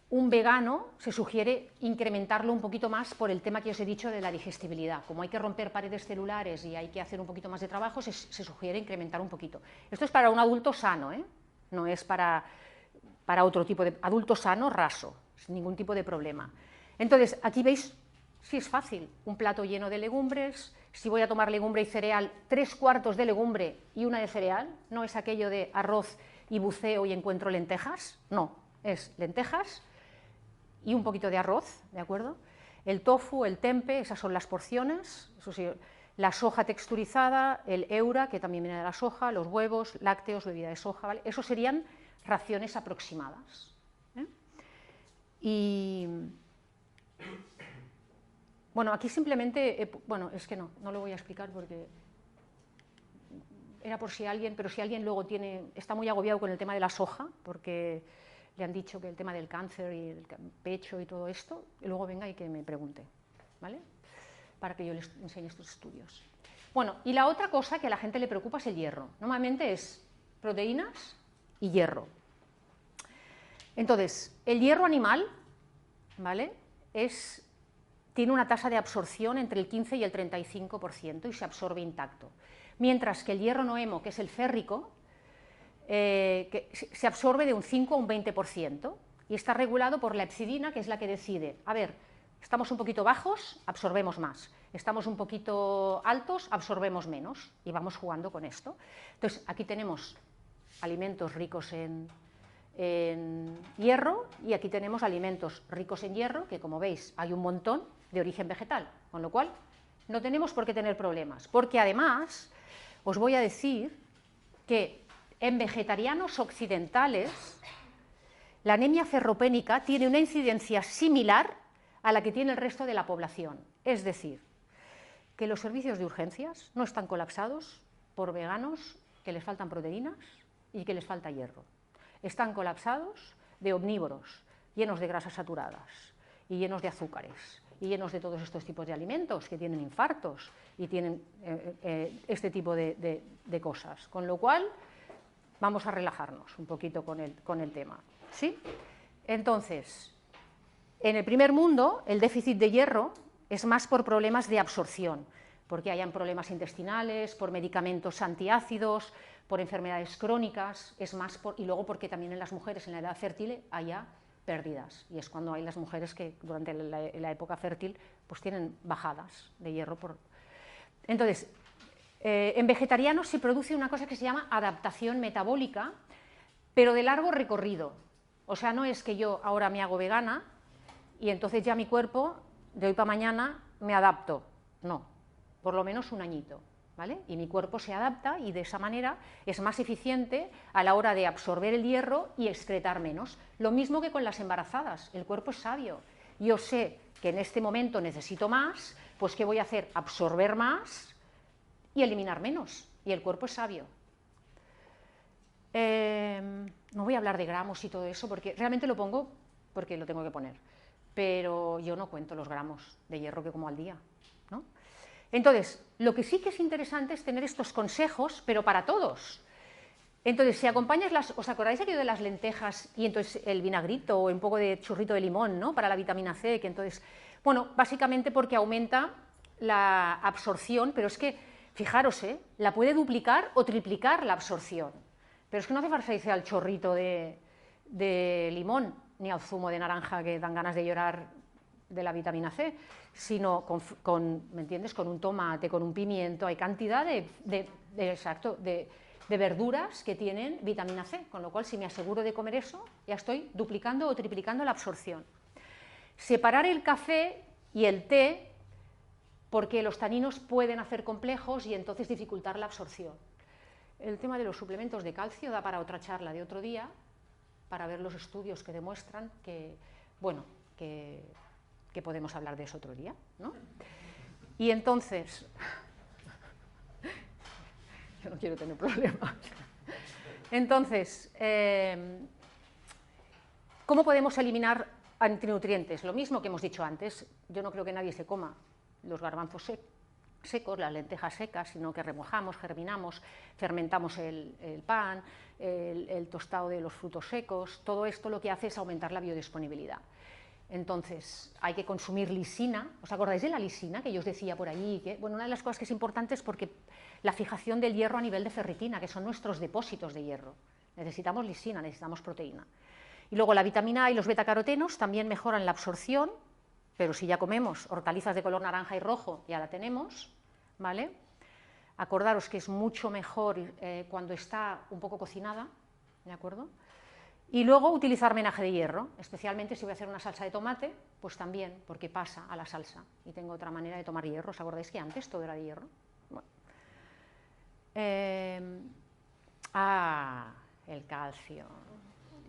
un vegano se sugiere incrementarlo un poquito más por el tema que os he dicho de la digestibilidad. Como hay que romper paredes celulares y hay que hacer un poquito más de trabajo, se sugiere incrementar un poquito. Esto es para un adulto sano, ¿eh? No es para otro tipo de adulto sano, raso, sin ningún tipo de problema. Entonces, aquí veis, sí es fácil, un plato lleno de legumbres. Si voy a tomar legumbre y cereal, 3/4 de legumbre y 1 de cereal. No es aquello de arroz y buceo y encuentro lentejas, no, es lentejas y un poquito de arroz, ¿de acuerdo? El tofu, el tempe, esas son las porciones, eso sí, la soja texturizada, el eura, que también viene de la soja, los huevos, lácteos, bebida de soja, ¿vale? Eso serían raciones aproximadas, ¿eh? Y bueno, aquí simplemente, bueno, es que no lo voy a explicar porque era por si alguien, pero si alguien luego está muy agobiado con el tema de la soja, porque le han dicho que el tema del cáncer y el pecho y todo esto, y luego venga y que me pregunte, ¿vale? Para que yo les enseñe estos estudios. Bueno, y la otra cosa que a la gente le preocupa es el hierro. Normalmente es proteínas y hierro. Entonces, el hierro animal, ¿vale? Tiene una tasa de absorción entre el 15 y el 35% y se absorbe intacto. Mientras que el hierro no hemo, que es el férrico, que se absorbe de un 5 a un 20% y está regulado por la hepcidina, que es la que decide, a ver, estamos un poquito bajos, absorbemos más, estamos un poquito altos, absorbemos menos, y vamos jugando con esto. Entonces, aquí tenemos alimentos ricos en hierro y aquí tenemos alimentos ricos en hierro, que como veis hay un montón de origen vegetal, con lo cual no tenemos por qué tener problemas, porque además os voy a decir que en vegetarianos occidentales la anemia ferropénica tiene una incidencia similar a la que tiene el resto de la población, es decir, que los servicios de urgencias no están colapsados por veganos que les faltan proteínas y que les falta hierro. Están colapsados de omnívoros, llenos de grasas saturadas y llenos de azúcares y llenos de todos estos tipos de alimentos que tienen infartos y tienen este tipo de cosas. Con lo cual, vamos a relajarnos un poquito con el tema, ¿sí? Entonces, en el primer mundo, el déficit de hierro es más por problemas de absorción, porque hayan problemas intestinales, por medicamentos antiácidos, por enfermedades crónicas, y luego porque también en las mujeres en la edad fértil haya pérdidas, y es cuando hay las mujeres que durante la época fértil pues tienen bajadas de hierro. Entonces, en vegetarianos se produce una cosa que se llama adaptación metabólica, pero de largo recorrido. O sea, no es que yo ahora me hago vegana y entonces ya mi cuerpo de hoy para mañana me adapto, no, por lo menos un añito, ¿vale? Y mi cuerpo se adapta y de esa manera es más eficiente a la hora de absorber el hierro y excretar menos. Lo mismo que con las embarazadas, el cuerpo es sabio. Yo sé que en este momento necesito más, pues ¿qué voy a hacer? Absorber más y eliminar menos, y el cuerpo es sabio. No voy a hablar de gramos y todo eso, porque realmente lo pongo porque lo tengo que poner, pero yo no cuento los gramos de hierro que como al día, ¿no? Entonces, lo que sí que es interesante es tener estos consejos, pero para todos. Entonces, si acompañas ¿os acordáis aquello de las lentejas y entonces el vinagrito o un poco de churrito de limón, ¿no? Para la vitamina C, que entonces, bueno, básicamente porque aumenta la absorción, pero es que, fijaros, la puede duplicar o triplicar la absorción. Pero es que no hace falta irse al chorrito de limón ni al zumo de naranja que dan ganas de llorar de la vitamina C, sino ¿me entiendes?, con un tomate, con un pimiento. Hay cantidad de verduras que tienen vitamina C, con lo cual si me aseguro de comer eso, ya estoy duplicando o triplicando la absorción. Separar el café y el té, porque los taninos pueden hacer complejos y entonces dificultar la absorción. El tema de los suplementos de calcio da para otra charla de otro día, para ver los estudios que demuestran que, bueno, que podemos hablar de eso otro día, ¿no? Y entonces, yo no quiero tener problemas. Entonces, ¿cómo podemos eliminar antinutrientes? Lo mismo que hemos dicho antes, yo no creo que nadie se coma los garbanzos secos, las lentejas secas, sino que remojamos, germinamos, fermentamos el pan, el tostado de los frutos secos, todo esto lo que hace es aumentar la biodisponibilidad. Entonces, hay que consumir lisina. ¿Os acordáis de la lisina que yo os decía por allí? Bueno, una de las cosas que es importante es porque la fijación del hierro a nivel de ferritina, que son nuestros depósitos de hierro. Necesitamos lisina, necesitamos proteína. Y luego la vitamina A y los betacarotenos también mejoran la absorción, pero si ya comemos hortalizas de color naranja y rojo, ya la tenemos, ¿vale? Acordaros que es mucho mejor cuando está un poco cocinada, ¿de acuerdo? Y luego utilizar menaje de hierro, especialmente si voy a hacer una salsa de tomate, pues también, porque pasa a la salsa y tengo otra manera de tomar hierro. ¿Os acordáis que antes todo era de hierro? Bueno. El calcio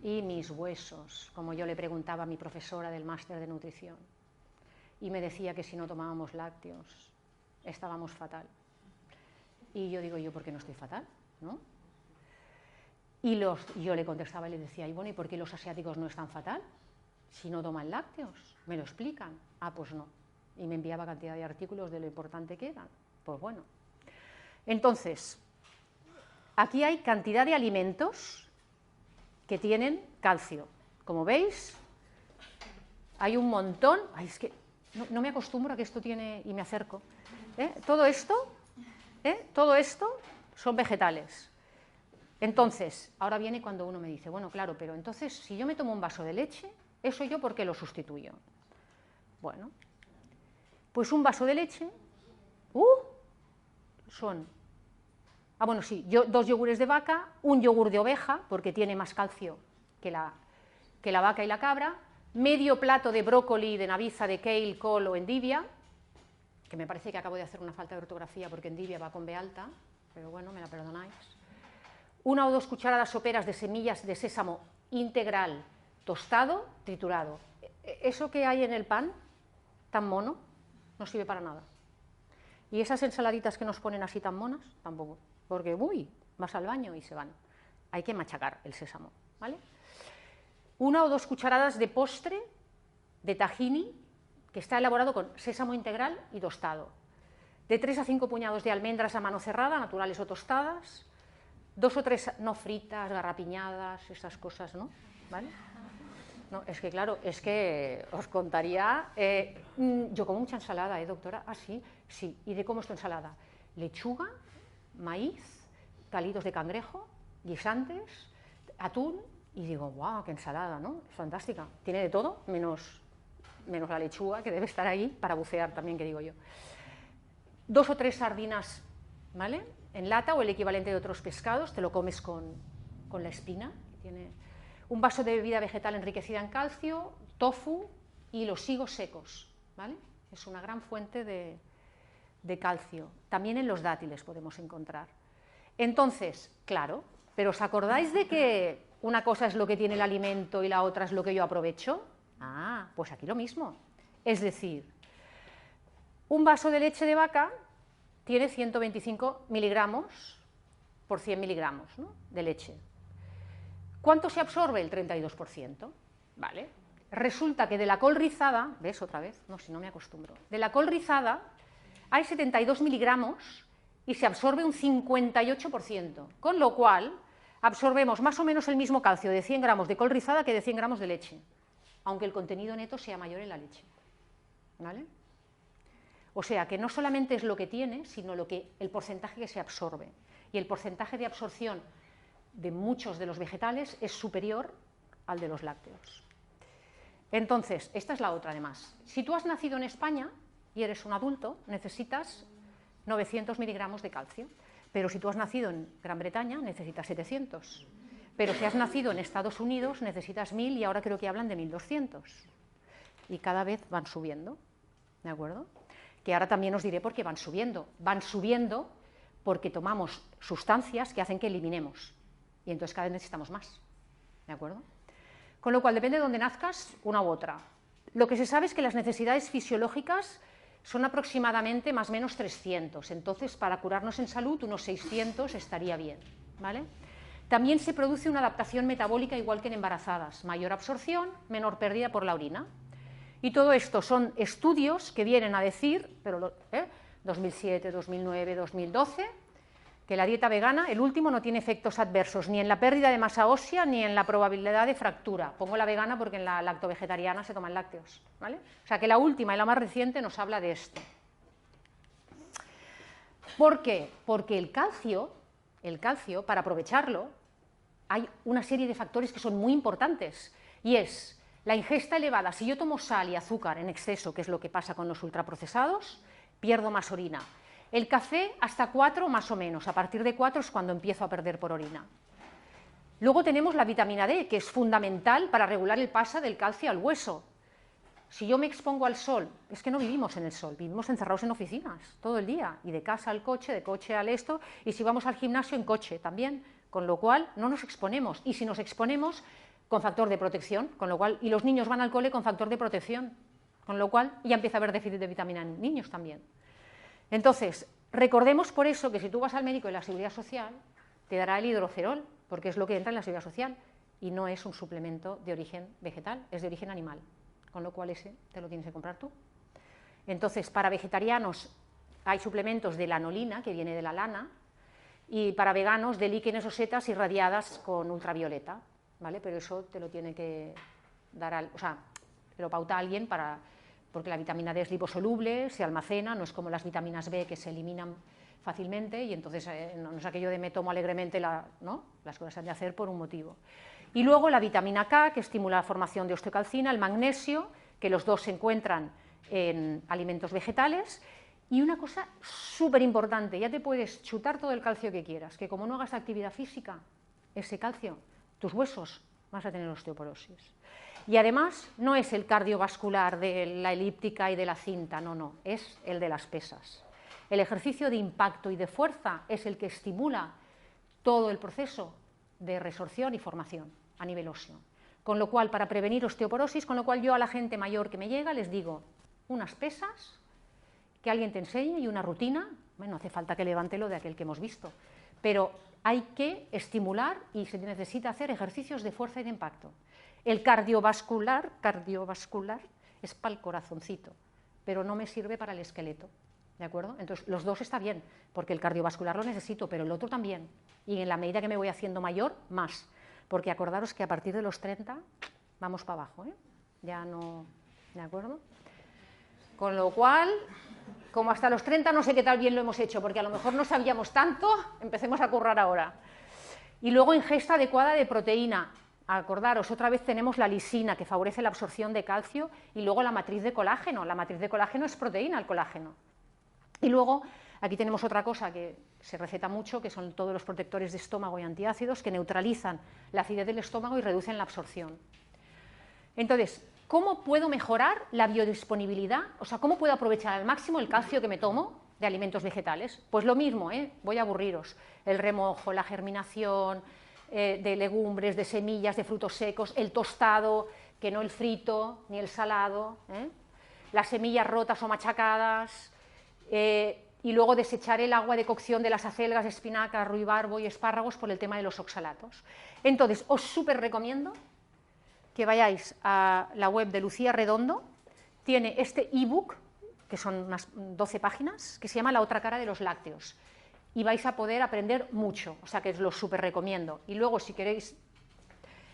y mis huesos, como yo le preguntaba a mi profesora del máster de nutrición, y me decía que si no tomábamos lácteos estábamos fatal. Y yo digo, ¿yo por qué no estoy fatal? ¿No? Y yo le contestaba y le decía, y bueno, ¿y por qué los asiáticos no están fatal? Si no toman lácteos, ¿me lo explican? Ah, pues no. Y me enviaba cantidad de artículos de lo importante que eran. Pues bueno. Entonces, aquí hay cantidad de alimentos que tienen calcio. Como veis, hay un montón. Ay, es que no me acostumbro a que esto tiene, y me acerco. Todo esto son vegetales. Entonces, ahora viene cuando uno me dice, bueno, claro, pero entonces, si yo me tomo un vaso de leche, ¿eso yo por qué lo sustituyo? Bueno, pues un vaso de leche son, bueno, sí, 2 yogures de vaca, un yogur de oveja, porque tiene más calcio que la vaca y la cabra, medio plato de brócoli, de naviza, de kale, col o endivia, que me parece que acabo de hacer una falta de ortografía porque endivia va con B alta, pero bueno, me la perdonáis. 1 o 2 cucharadas soperas de semillas de sésamo integral, tostado, triturado. Eso que hay en el pan, tan mono, no sirve para nada. Y esas ensaladitas que nos ponen así tan monas, tampoco. Porque, vas al baño y se van. Hay que machacar el sésamo, ¿vale? 1 o 2 cucharadas de postre de tahini, que está elaborado con sésamo integral y tostado. De 3 a 5 puñados de almendras a mano cerrada, naturales o tostadas. 2 o 3, no fritas, garrapiñadas, esas cosas, ¿no? ¿Vale? No, es que claro, es que os contaría, yo como mucha ensalada, doctora? Ah, sí, sí. ¿Y de cómo es tu ensalada? Lechuga, maíz, calitos de cangrejo, guisantes, atún, y digo, guau, qué ensalada, ¿no? Fantástica. Tiene de todo, menos la lechuga, que debe estar ahí, para bucear también, que digo yo. 2 o 3 sardinas, ¿vale?, en lata o el equivalente de otros pescados, te lo comes con la espina. Tiene un vaso de bebida vegetal enriquecida en calcio, tofu y los higos secos, ¿vale? Es una gran fuente de calcio. También en los dátiles podemos encontrar. Entonces, claro, pero ¿os acordáis de que una cosa es lo que tiene el alimento y la otra es lo que yo aprovecho? Ah, pues aquí lo mismo. Es decir, un vaso de leche de vaca tiene 125 miligramos por 100 miligramos, ¿no?, de leche. ¿Cuánto se absorbe? El 32%, ¿vale? Resulta que de la col rizada, ¿ves otra vez? No, si no me acostumbro. De la col rizada hay 72 miligramos y se absorbe un 58%, con lo cual absorbemos más o menos el mismo calcio de 100 gramos de col rizada que de 100 gramos de leche, aunque el contenido neto sea mayor en la leche, ¿vale? O sea, que no solamente es lo que tiene, sino el porcentaje que se absorbe. Y el porcentaje de absorción de muchos de los vegetales es superior al de los lácteos. Entonces, esta es la otra además. Si tú has nacido en España y eres un adulto, necesitas 900 miligramos de calcio. Pero si tú has nacido en Gran Bretaña, necesitas 700. Pero si has nacido en Estados Unidos, necesitas 1000 y ahora creo que hablan de 1200. Y cada vez van subiendo, ¿de acuerdo? Que ahora también os diré por qué van subiendo. Van subiendo porque tomamos sustancias que hacen que eliminemos. Y entonces cada vez necesitamos más, ¿de acuerdo? Con lo cual, depende de dónde nazcas, una u otra. Lo que se sabe es que las necesidades fisiológicas son aproximadamente más o menos 300. Entonces, para curarnos en salud, unos 600 estaría bien, ¿vale? También se produce una adaptación metabólica igual que en embarazadas, mayor absorción, menor pérdida por la orina. Y todo esto son estudios que vienen a decir, 2007, 2009, 2012, que la dieta vegana, el último, no tiene efectos adversos ni en la pérdida de masa ósea ni en la probabilidad de fractura. Pongo la vegana porque en la lactovegetariana se toman lácteos, ¿vale? O sea que la última y la más reciente nos habla de esto. ¿Por qué? Porque el calcio, para aprovecharlo, hay una serie de factores que son muy importantes, y es la ingesta elevada. Si yo tomo sal y azúcar en exceso, que es lo que pasa con los ultraprocesados, pierdo más orina. El café hasta 4 más o menos, a partir de 4 es cuando empiezo a perder por orina. Luego tenemos la vitamina D, que es fundamental para regular el paso del calcio al hueso. Si yo me expongo al sol, es que no vivimos en el sol, vivimos encerrados en oficinas todo el día, y de casa al coche, de coche al esto, y si vamos al gimnasio en coche también, con lo cual no nos exponemos, y si nos exponemos con factor de protección, con lo cual, y los niños van al cole con factor de protección, con lo cual ya empieza a haber déficit de vitamina en niños también. Entonces, recordemos por eso que si tú vas al médico de la Seguridad Social, te dará el hidrocerol, porque es lo que entra en la Seguridad Social, y no es un suplemento de origen vegetal, es de origen animal, con lo cual ese te lo tienes que comprar tú. Entonces, para vegetarianos hay suplementos de lanolina, que viene de la lana, y para veganos de líquenes o setas irradiadas con ultravioleta, ¿vale? Pero eso te lo tiene que dar, te lo pauta alguien porque la vitamina D es liposoluble, se almacena, no es como las vitaminas B que se eliminan fácilmente, y entonces no es aquello de me tomo alegremente, ¿no? Las cosas se han de hacer por un motivo. Y luego la vitamina K, que estimula la formación de osteocalcina, el magnesio, que los dos se encuentran en alimentos vegetales. Y una cosa súper importante, ya te puedes chutar todo el calcio que quieras, que como no hagas actividad física, ese calcio, tus huesos, vas a tener osteoporosis. Y además no es el cardiovascular de la elíptica y de la cinta, no, es el de las pesas. El ejercicio de impacto y de fuerza es el que estimula todo el proceso de resorción y formación a nivel óseo. Con lo cual, para prevenir osteoporosis, con lo cual yo a la gente mayor que me llega les digo unas pesas, que alguien te enseñe, y una rutina. Bueno, hace falta que levante lo de aquel que hemos visto, pero hay que estimular y se necesita hacer ejercicios de fuerza y de impacto. El cardiovascular es para el corazoncito, pero no me sirve para el esqueleto, ¿de acuerdo? Entonces, los dos está bien, porque el cardiovascular lo necesito, pero el otro también, y en la medida que me voy haciendo mayor, más, porque acordaros que a partir de los 30 vamos para abajo, ¿eh? Ya no, ¿de acuerdo? Con lo cual, como hasta los 30 no sé qué tal bien lo hemos hecho, porque a lo mejor no sabíamos tanto, empecemos a currar ahora. Y luego ingesta adecuada de proteína. Acordaros, otra vez tenemos la lisina, que favorece la absorción de calcio, y luego la matriz de colágeno. La matriz de colágeno es proteína, el colágeno. Y luego, aquí tenemos otra cosa que se receta mucho, que son todos los protectores de estómago y antiácidos, que neutralizan la acidez del estómago y reducen la absorción. Entonces, ¿cómo puedo mejorar la biodisponibilidad? O sea, ¿cómo puedo aprovechar al máximo el calcio que me tomo de alimentos vegetales? Pues lo mismo, voy a aburriros. El remojo, la germinación de legumbres, de semillas, de frutos secos, el tostado, que no el frito ni el salado, las semillas rotas o machacadas, y luego desechar el agua de cocción de las acelgas, espinacas, ruibarbo y espárragos por el tema de los oxalatos. Entonces, os súper recomiendo que vayáis a la web de Lucía Redondo. Tiene este ebook, que son unas 12 páginas, que se llama La otra cara de los lácteos, y vais a poder aprender mucho, o sea que os lo súper recomiendo. Y luego, si queréis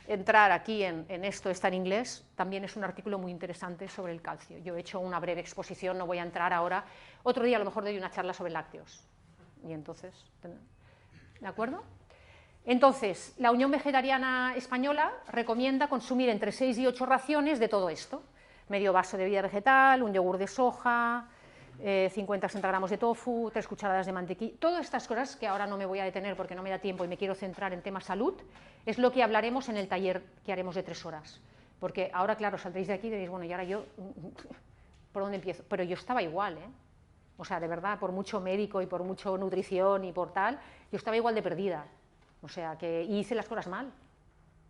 entrar aquí en esto, está en inglés, también es un artículo muy interesante sobre el calcio. Yo he hecho una breve exposición, no voy a entrar ahora, otro día a lo mejor doy una charla sobre lácteos, y entonces, ¿de acuerdo? Entonces, la Unión Vegetariana Española recomienda consumir entre 6 y 8 raciones de todo esto. Medio vaso de bebida vegetal, un yogur de soja, 50-60 gramos de tofu, 3 cucharadas de mantequilla. Todas estas cosas, que ahora no me voy a detener porque no me da tiempo y me quiero centrar en tema salud, es lo que hablaremos en el taller que haremos de 3 horas. Porque ahora, claro, saldréis de aquí y diréis, bueno, y ahora yo, ¿por dónde empiezo? Pero yo estaba igual, O sea, de verdad, por mucho médico y por mucho nutrición y por tal, yo estaba igual de perdida. O sea, que hice las cosas mal.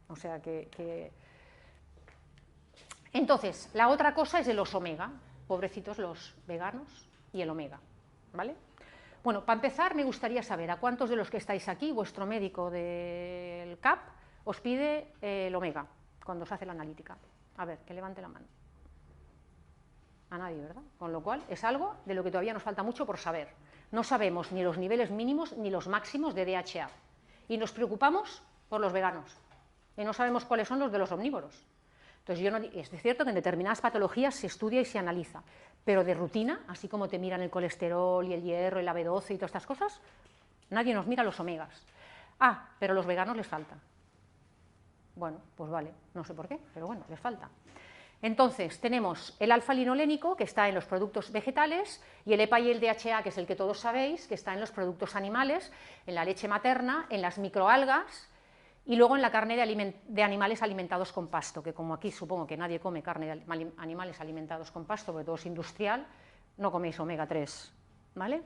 O sea, que... Entonces, la otra cosa es de los omega. Pobrecitos los veganos y el omega, ¿vale? Bueno, para empezar me gustaría saber a cuántos de los que estáis aquí, vuestro médico del CAP os pide el omega cuando se hace la analítica. A ver, que levante la mano. A nadie, ¿verdad? Con lo cual es algo de lo que todavía nos falta mucho por saber. No sabemos ni los niveles mínimos ni los máximos de DHA. Y nos preocupamos por los veganos. Y no sabemos cuáles son los de los omnívoros. Entonces, es cierto que en determinadas patologías se estudia y se analiza, pero de rutina, así como te miran el colesterol y el hierro, el AB12 y todas estas cosas, nadie nos mira los omegas. Ah, pero a los veganos les falta. Bueno, pues vale, no sé por qué, pero bueno, les falta. Entonces, tenemos el alfa-linolénico, que está en los productos vegetales, y el EPA y el DHA, que es el que todos sabéis, que está en los productos animales, en la leche materna, en las microalgas, y luego en la carne de animales alimentados con pasto, que como aquí supongo que nadie come carne de animales alimentados con pasto, porque todo es industrial, no coméis omega 3, ¿vale?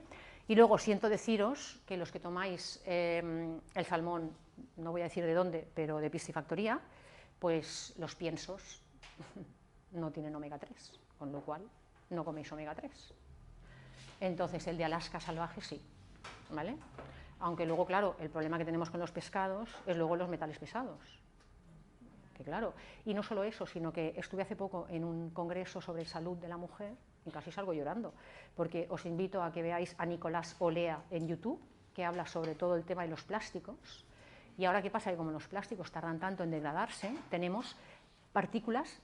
Y luego siento deciros que los que tomáis el salmón, no voy a decir de dónde, pero de piscifactoría, pues los piensos no tienen omega 3, con lo cual no coméis omega 3. Entonces el de Alaska salvaje sí, ¿vale? Aunque luego, claro, el problema que tenemos con los pescados es luego los metales pesados. Que claro, y no solo eso, sino que estuve hace poco en un congreso sobre salud de la mujer y casi salgo llorando, porque os invito a que veáis a Nicolás Olea en YouTube, que habla sobre todo el tema de los plásticos. Y ahora, ¿qué pasa? Que como los plásticos tardan tanto en degradarse, tenemos partículas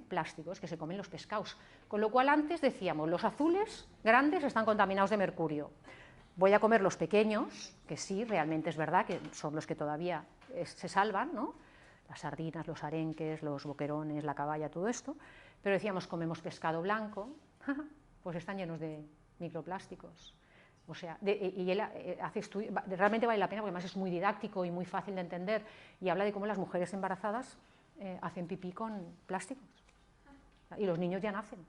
plásticos que se comen los pescados. Con lo cual antes decíamos, los azules grandes están contaminados de mercurio. Voy a comer los pequeños, que sí, realmente es verdad que son los que todavía se salvan, ¿no? Las sardinas, los arenques, los boquerones, la caballa, todo esto. Pero decíamos, comemos pescado blanco, pues están llenos de microplásticos. O sea, y él hace estudios, realmente vale la pena porque además es muy didáctico y muy fácil de entender, y habla de cómo las mujeres embarazadas hacen pipí con plásticos. Y los niños ya nacen.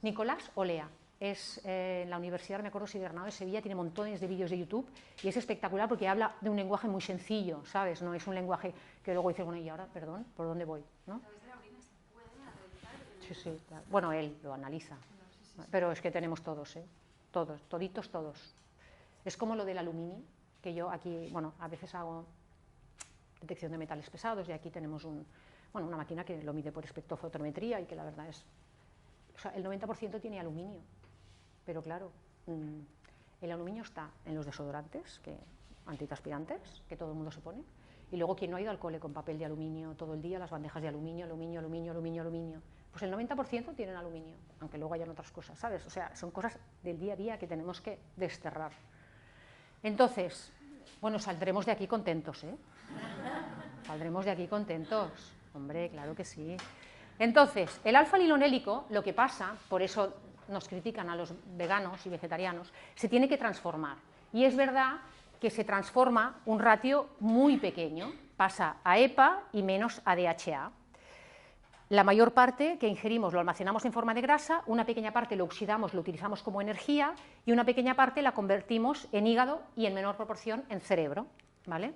Nicolás Olea. Es en la universidad, no me acuerdo si de Granada de Sevilla, tiene montones de vídeos de YouTube y es espectacular porque habla de un lenguaje muy sencillo, ¿sabes? No es un lenguaje que luego dices, bueno, y ahora, perdón, ¿por dónde voy? ¿No? Sí, sí, claro. Bueno, él lo analiza, pero es que tenemos todos, todos, toditos, todos. Es como lo del aluminio, que yo aquí, bueno, a veces hago detección de metales pesados y aquí tenemos una máquina que lo mide por espectrofotometría y que la verdad es, o sea, el 90% tiene aluminio. Pero claro, el aluminio está en los desodorantes, antitranspirantes, que todo el mundo se pone, y luego quien no ha ido al cole con papel de aluminio todo el día, las bandejas de aluminio, aluminio, aluminio, aluminio, aluminio, pues el 90% tienen aluminio, aunque luego hayan otras cosas, ¿sabes? O sea, son cosas del día a día que tenemos que desterrar. Entonces, bueno, saldremos de aquí contentos, ¿eh? Saldremos de aquí contentos, hombre, claro que sí. Entonces, el alfa-linolénico, lo que pasa, por eso nos critican a los veganos y vegetarianos, se tiene que transformar. Y es verdad que se transforma un ratio muy pequeño, pasa a EPA y menos a DHA. La mayor parte que ingerimos lo almacenamos en forma de grasa, una pequeña parte lo oxidamos, lo utilizamos como energía y una pequeña parte la convertimos en hígado y en menor proporción en cerebro, ¿vale?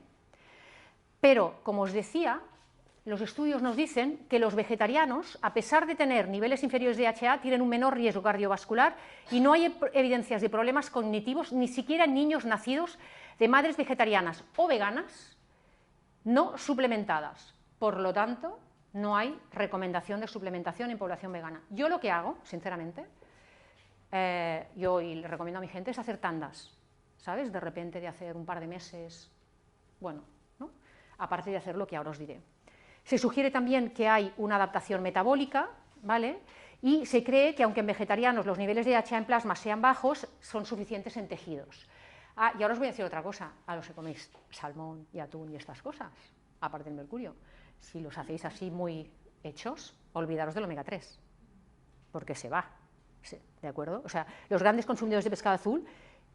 Pero, como os decía, los estudios nos dicen que los vegetarianos, a pesar de tener niveles inferiores de DHA, tienen un menor riesgo cardiovascular y no hay evidencias de problemas cognitivos, ni siquiera en niños nacidos de madres vegetarianas o veganas no suplementadas. Por lo tanto, no hay recomendación de suplementación en población vegana. Yo lo que hago, sinceramente, yo y le recomiendo a mi gente, es hacer tandas, ¿sabes? De repente de hacer un par de meses, bueno, ¿no? Aparte de hacer lo que ahora os diré. Se sugiere también que hay una adaptación metabólica, ¿vale? Y se cree que aunque en vegetarianos los niveles de DHA en plasma sean bajos, son suficientes en tejidos. Ah, y ahora os voy a decir otra cosa, a los que coméis salmón y atún y estas cosas, aparte del mercurio, si los hacéis así muy hechos, olvidaros del omega 3, porque se va, ¿de acuerdo? O sea, los grandes consumidores de pescado azul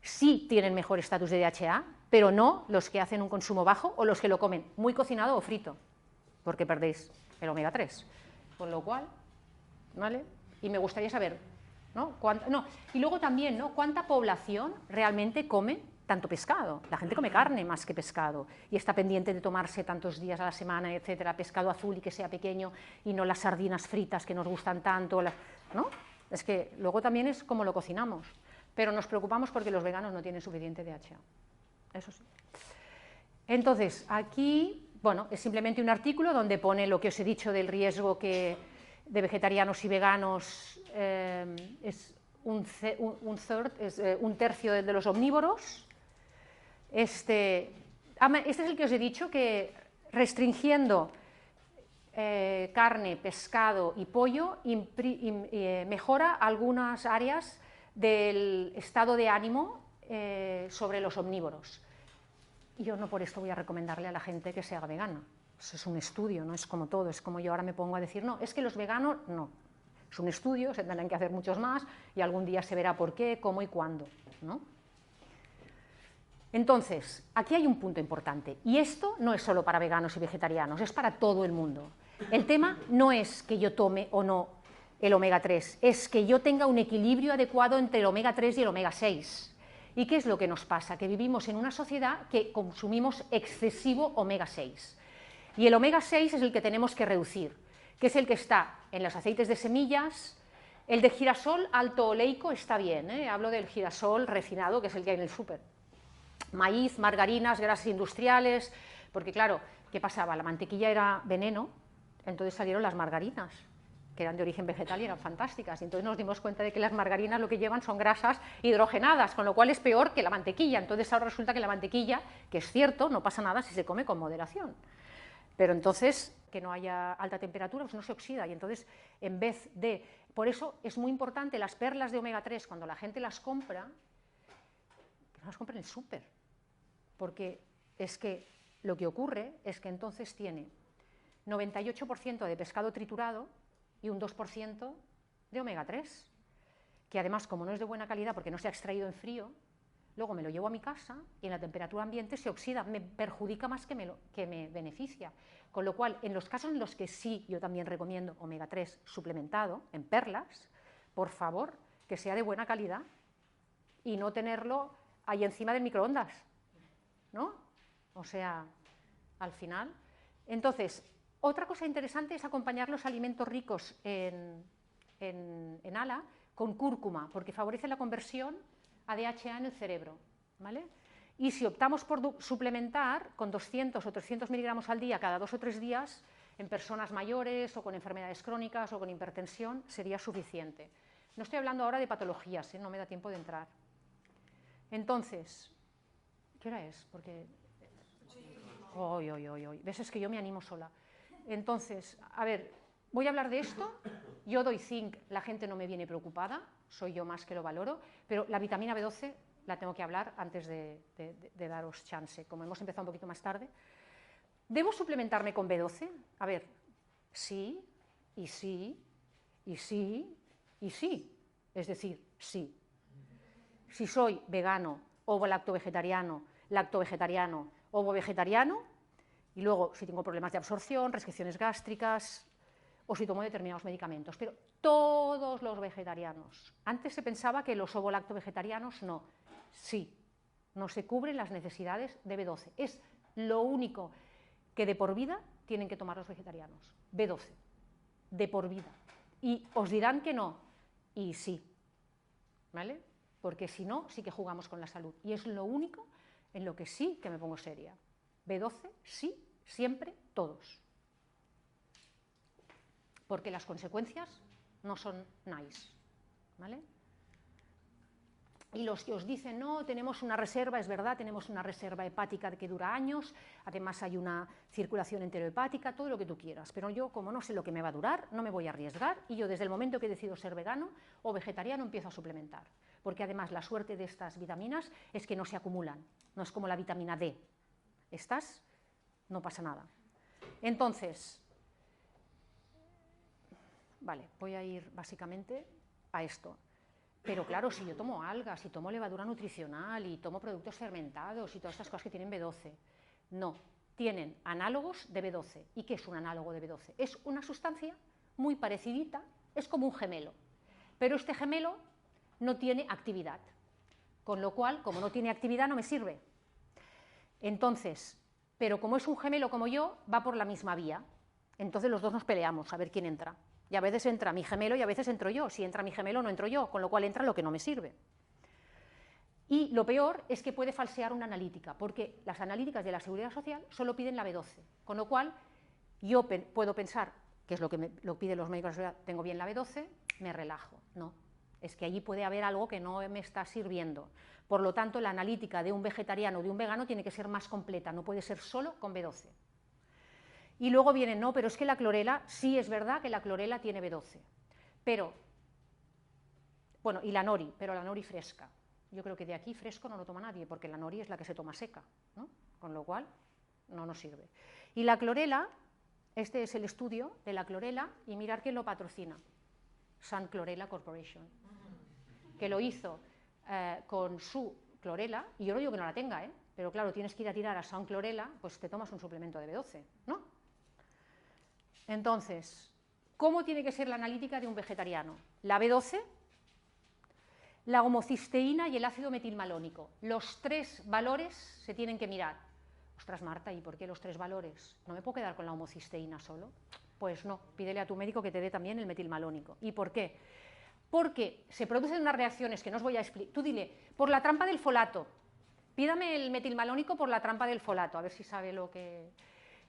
sí tienen mejor estatus de DHA, pero no los que hacen un consumo bajo o los que lo comen muy cocinado o frito, porque perdéis el omega 3. Con lo cual, ¿vale? Y me gustaría saber, ¿no? Y luego también, ¿no? ¿Cuánta población realmente come tanto pescado? La gente come carne más que pescado y está pendiente de tomarse tantos días a la semana, etcétera, pescado azul y que sea pequeño y no las sardinas fritas que nos gustan tanto, ¿no? Es que luego también es como lo cocinamos. pero nos preocupamos porque los veganos no tienen suficiente DHA, eso sí. Entonces, aquí, bueno, es simplemente un artículo donde pone lo que os he dicho del riesgo de vegetarianos y veganos, es un tercio de los omnívoros. Este es el que os he dicho, que restringiendo carne, pescado y pollo mejora algunas áreas del estado de ánimo sobre los omnívoros. Yo no por esto voy a recomendarle a la gente que se haga vegana. Eso es un estudio, no es como todo, es como yo ahora me pongo a decir, no, es que los veganos, no. Es un estudio, se tendrán que hacer muchos más y algún día se verá por qué, cómo y cuándo, ¿no? Entonces, aquí hay un punto importante, y esto no es solo para veganos y vegetarianos, es para todo el mundo. El tema no es que yo tome o no el omega 3, es que yo tenga un equilibrio adecuado entre el omega 3 y el omega 6. ¿Y qué es lo que nos pasa? Que vivimos en una sociedad que consumimos excesivo omega 6. Y el omega 6 es el que tenemos que reducir, que es el que está en los aceites de semillas. El de girasol alto oleico está bien, hablo del girasol refinado, que es el que hay en el súper. Maíz, margarinas, grasas industriales, porque claro, ¿qué pasaba? La mantequilla era veneno, entonces salieron las margarinas, que eran de origen vegetal y eran fantásticas, y entonces nos dimos cuenta de que las margarinas lo que llevan son grasas hidrogenadas, con lo cual es peor que la mantequilla. Entonces ahora resulta que la mantequilla, que es cierto, no pasa nada si se come con moderación, pero entonces que no haya alta temperatura, pues no se oxida, y entonces en vez de... Por eso es muy importante las perlas de omega 3, cuando la gente las compra, que no las compren en el súper, porque es que lo que ocurre es que entonces tiene 98% de pescado triturado y un 2% de omega 3, que además, como no es de buena calidad porque no se ha extraído en frío, luego me lo llevo a mi casa y en la temperatura ambiente se oxida, me perjudica más que me beneficia. Con lo cual, en los casos en los que sí, yo también recomiendo omega 3 suplementado en perlas, por favor, que sea de buena calidad y no tenerlo ahí encima del microondas, ¿no? O sea, al final. Entonces, otra cosa interesante es acompañar los alimentos ricos en ALA con cúrcuma, porque favorece la conversión a DHA en el cerebro, ¿vale? Y si optamos por suplementar con 200 o 300 miligramos al día cada 2 o 3 días, en personas mayores o con enfermedades crónicas o con hipertensión, sería suficiente. No estoy hablando ahora de patologías, no me da tiempo de entrar. Entonces, ¿qué hora es? Porque... ¿Ves? Es que yo me animo sola. Entonces, a ver, voy a hablar de esto. Yo doy zinc, la gente no me viene preocupada, soy yo más que lo valoro, pero la vitamina B12 la tengo que hablar antes de daros chance, como hemos empezado un poquito más tarde. ¿Debo suplementarme con B12? A ver, sí, y sí, y sí, y sí. Es decir, sí. Si soy vegano, ovo-lacto-vegetariano, ovo-vegetariano, y luego si tengo problemas de absorción, restricciones gástricas, o si tomo determinados medicamentos. Pero todos los vegetarianos, antes se pensaba que los ovo-lacto-vegetarianos no, sí, no se cubren las necesidades de B12. Es lo único que de por vida tienen que tomar los vegetarianos, B12, de por vida. Y os dirán que no, y sí, ¿vale? Porque si no, sí que jugamos con la salud. Y es lo único en lo que sí que me pongo seria. B12, sí, siempre, todos. Porque las consecuencias no son nice, ¿vale? Y los que os dicen, no, tenemos una reserva, es verdad, tenemos una reserva hepática que dura años, además hay una circulación enterohepática, todo lo que tú quieras, pero yo, como no sé lo que me va a durar, no me voy a arriesgar, y yo desde el momento que decido ser vegano o vegetariano empiezo a suplementar, porque además la suerte de estas vitaminas es que no se acumulan, no es como la vitamina D, estas no pasa nada. Entonces, vale, voy a ir básicamente a esto. Pero claro, si yo tomo algas y tomo levadura nutricional y tomo productos fermentados y todas estas cosas que tienen B12, no, tienen análogos de B12. ¿Y qué es un análogo de B12? Es una sustancia muy parecidita, es como un gemelo, pero este gemelo no tiene actividad, con lo cual, como no tiene actividad, no me sirve. Entonces, pero como es un gemelo como yo, va por la misma vía, entonces los dos nos peleamos a ver quién entra. Y a veces entra mi gemelo y a veces entro yo. Si entra mi gemelo no entro yo, con lo cual entra lo que no me sirve. Y lo peor es que puede falsear una analítica, porque las analíticas de la Seguridad Social solo piden la B12, con lo cual yo puedo pensar, que es lo que lo piden los médicos de la seguridad, tengo bien la B12, me relajo. No, es que allí puede haber algo que no me está sirviendo. Por lo tanto, la analítica de un vegetariano o de un vegano tiene que ser más completa, no puede ser solo con B12. Y luego vienen, no, pero es que la clorela, sí es verdad que la clorela tiene B12, pero, bueno, y la nori, pero la nori fresca. Yo creo que de aquí fresco no lo toma nadie, porque la nori es la que se toma seca, ¿no? Con lo cual no nos sirve. Y la clorela, este es el estudio de la clorela, y mirar quién lo patrocina. Sun Chlorella Corporation, que lo hizo con su clorela, y yo no digo que no la tenga, pero claro, tienes que ir a tirar a Sun Chlorella, pues te tomas un suplemento de B12, ¿no? Entonces, ¿cómo tiene que ser la analítica de un vegetariano? La B12, la homocisteína y el ácido metilmalónico. Los 3 valores se tienen que mirar. Ostras, Marta, ¿y por qué los 3 valores? ¿No me puedo quedar con la homocisteína solo? Pues no, pídele a tu médico que te dé también el metilmalónico. ¿Y por qué? Porque se producen unas reacciones que no os voy a explicar. Tú dile, por la trampa del folato, pídame el metilmalónico por la trampa del folato, a ver si sabe lo que...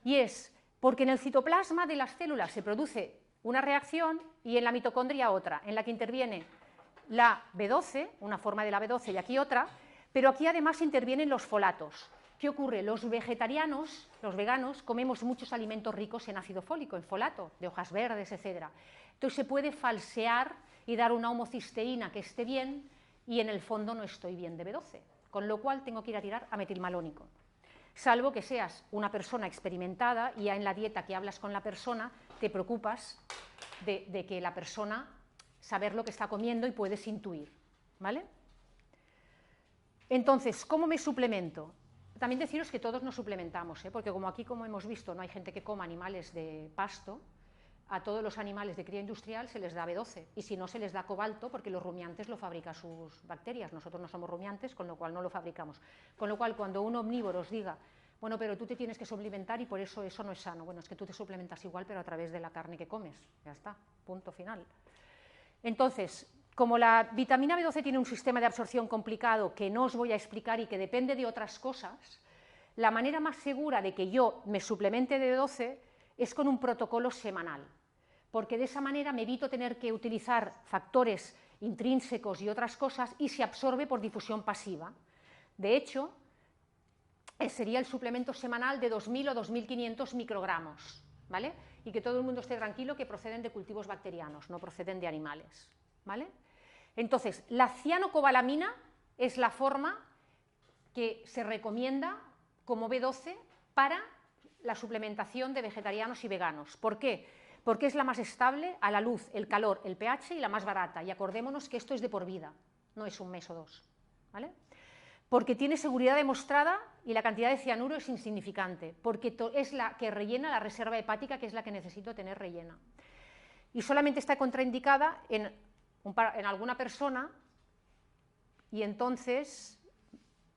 Y es porque en el citoplasma de las células se produce una reacción y en la mitocondria otra, en la que interviene la B12, una forma de la B12 y aquí otra, pero aquí además intervienen los folatos. ¿Qué ocurre? Los vegetarianos, los veganos, comemos muchos alimentos ricos en ácido fólico, en folato, de hojas verdes, etc. Entonces se puede falsear y dar una homocisteína que esté bien y en el fondo no estoy bien de B12, con lo cual tengo que ir a tirar a metilmalónico. Salvo que seas una persona experimentada y ya en la dieta que hablas con la persona te preocupas de que la persona saber lo que está comiendo y puedes intuir, ¿vale? Entonces, ¿cómo me suplemento? También deciros que todos nos suplementamos, porque como aquí, como hemos visto, no hay gente que coma animales de pasto, a todos los animales de cría industrial se les da B12, y si no se les da cobalto, porque los rumiantes lo fabrican sus bacterias, nosotros no somos rumiantes, con lo cual no lo fabricamos. Con lo cual, cuando un omnívoro os diga, bueno, pero tú te tienes que suplementar y por eso no es sano, bueno, es que tú te suplementas igual, pero a través de la carne que comes, ya está, punto final. Entonces, como la vitamina B12 tiene un sistema de absorción complicado que no os voy a explicar y que depende de otras cosas, la manera más segura de que yo me suplemente de B12 es con un protocolo semanal, porque de esa manera me evito tener que utilizar factores intrínsecos y otras cosas y se absorbe por difusión pasiva. De hecho, sería el suplemento semanal de 2.000 o 2.500 microgramos, ¿vale? Y que todo el mundo esté tranquilo que proceden de cultivos bacterianos, no proceden de animales, ¿vale? Entonces, la cianocobalamina es la forma que se recomienda como B12 para la suplementación de vegetarianos y veganos. ¿Por qué? Porque es la más estable a la luz, el calor, el pH y la más barata. Y acordémonos que esto es de por vida, no es un mes o dos, ¿vale? Porque tiene seguridad demostrada y la cantidad de cianuro es insignificante, porque es la que rellena la reserva hepática, que es la que necesito tener rellena. Y solamente está contraindicada en alguna persona, y entonces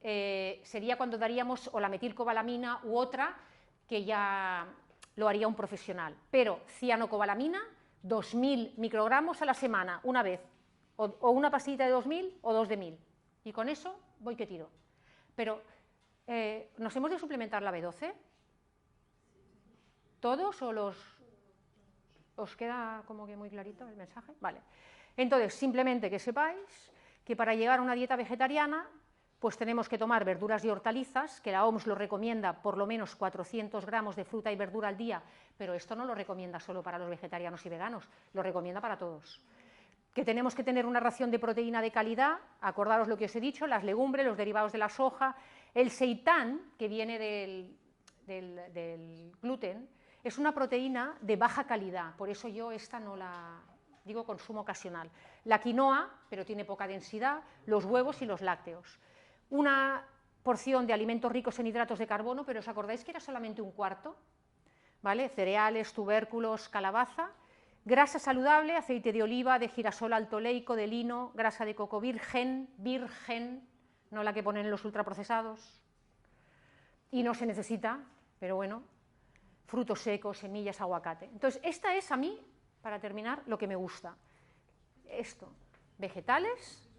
sería cuando daríamos o la metilcobalamina u otra, que ya lo haría un profesional. Pero cianocobalamina, 2.000 microgramos a la semana, una vez, o una pastillita de 2.000 o 2 de 1.000. Y con eso voy que tiro. Pero, ¿nos hemos de suplementar la B12? ¿Todos o os queda como que muy clarito el mensaje? Vale. Entonces, simplemente que sepáis que para llegar a una dieta vegetariana, pues tenemos que tomar verduras y hortalizas, que la OMS lo recomienda por lo menos 400 gramos de fruta y verdura al día, pero esto no lo recomienda solo para los vegetarianos y veganos, lo recomienda para todos. Que tenemos que tener una ración de proteína de calidad, acordaros lo que os he dicho, las legumbres, los derivados de la soja, el seitán, que viene del gluten, es una proteína de baja calidad, por eso yo esta no la digo consumo ocasional. La quinoa, pero tiene poca densidad, los huevos y los lácteos. Una porción de alimentos ricos en hidratos de carbono, pero ¿os acordáis que era solamente un cuarto? ¿Vale? Cereales, tubérculos, calabaza. Grasa saludable, aceite de oliva, de girasol altoleico, de lino, grasa de coco virgen, no la que ponen en los ultraprocesados. Y no se necesita, pero bueno, frutos secos, semillas, aguacate. Entonces, esta es a mí, para terminar, lo que me gusta. Esto, vegetales,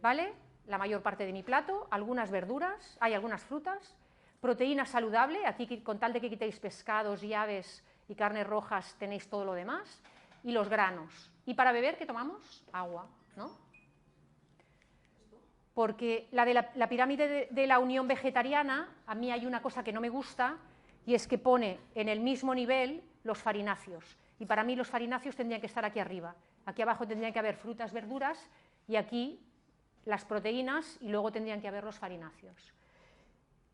¿vale? la mayor parte de mi plato, algunas verduras, hay algunas frutas, proteína saludable, aquí con tal de que quitéis pescados y aves y carnes rojas tenéis todo lo demás, y los granos. Y para beber, ¿qué tomamos? Agua, ¿no? Porque la pirámide de la Unión Vegetariana, a mí hay una cosa que no me gusta, y es que pone en el mismo nivel los farináceos. Y para mí los farináceos tendrían que estar aquí arriba. Aquí abajo tendrían que haber frutas, verduras, y aquí las proteínas, y luego tendrían que haber los farináceos.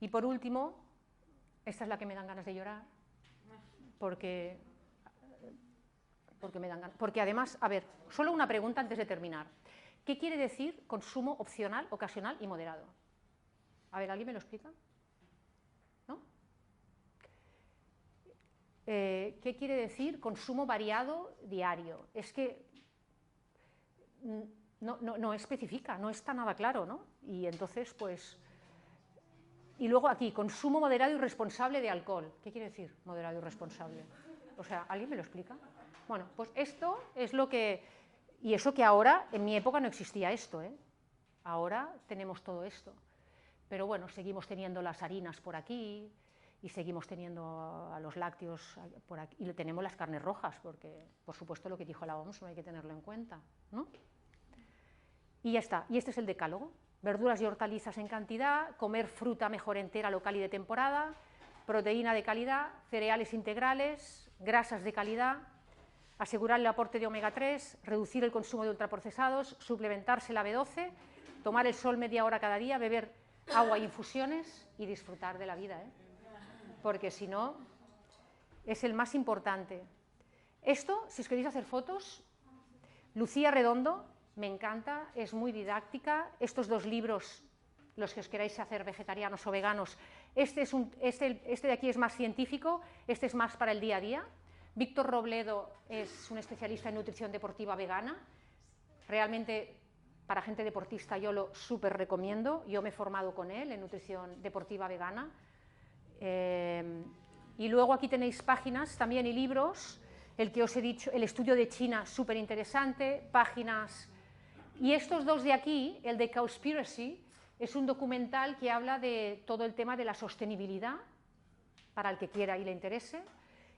Y por último, esta es la que me dan ganas de llorar, porque me dan ganas. Porque además, a ver, solo una pregunta antes de terminar. ¿Qué quiere decir consumo opcional, ocasional y moderado? A ver, ¿alguien me lo explica? ¿No? ¿Qué quiere decir consumo variado diario? Es que no especifica, no está nada claro, ¿no? Y entonces, pues... Y luego aquí, consumo moderado y responsable de alcohol. ¿Qué quiere decir moderado y responsable? O sea, ¿alguien me lo explica? Bueno, pues esto es lo que... Y eso que ahora, en mi época no existía esto, ¿eh? Ahora tenemos todo esto. Pero bueno, seguimos teniendo las harinas por aquí, y seguimos teniendo a los lácteos por aquí, y tenemos las carnes rojas, porque, por supuesto, lo que dijo la OMS no hay que tenerlo en cuenta, ¿no? Y ya está, y este es el decálogo. Verduras y hortalizas en cantidad, comer fruta mejor entera, local y de temporada, proteína de calidad, cereales integrales, grasas de calidad, asegurar el aporte de omega 3, reducir el consumo de ultraprocesados, suplementarse la B12, tomar el sol media hora cada día, beber agua e infusiones y disfrutar de la vida, ¿eh? Porque si no, es el más importante. Esto, si os queréis hacer fotos, Lucía Redondo, me encanta, es muy didáctica. Estos dos libros, los que os queráis hacer vegetarianos o veganos, este de aquí es más científico, este es más para el día a día. Víctor Robledo es un especialista en nutrición deportiva vegana. Realmente, para gente deportista, yo lo súper recomiendo. Yo me he formado con él en nutrición deportiva vegana. Y luego aquí tenéis páginas también y libros. El que os he dicho, el estudio de China, súper interesante, páginas. Y estos dos de aquí, el de Cowspiracy, es un documental que habla de todo el tema de la sostenibilidad, para el que quiera y le interese.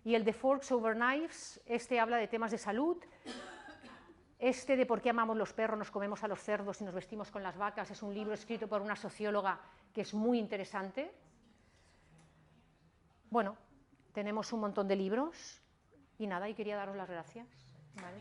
Y el de Forks Over Knives, este habla de temas de salud. Este de por qué amamos los perros, nos comemos a los cerdos y nos vestimos con las vacas, es un libro escrito por una socióloga que es muy interesante. Bueno, tenemos un montón de libros y nada, y quería daros las gracias. ¿Vale?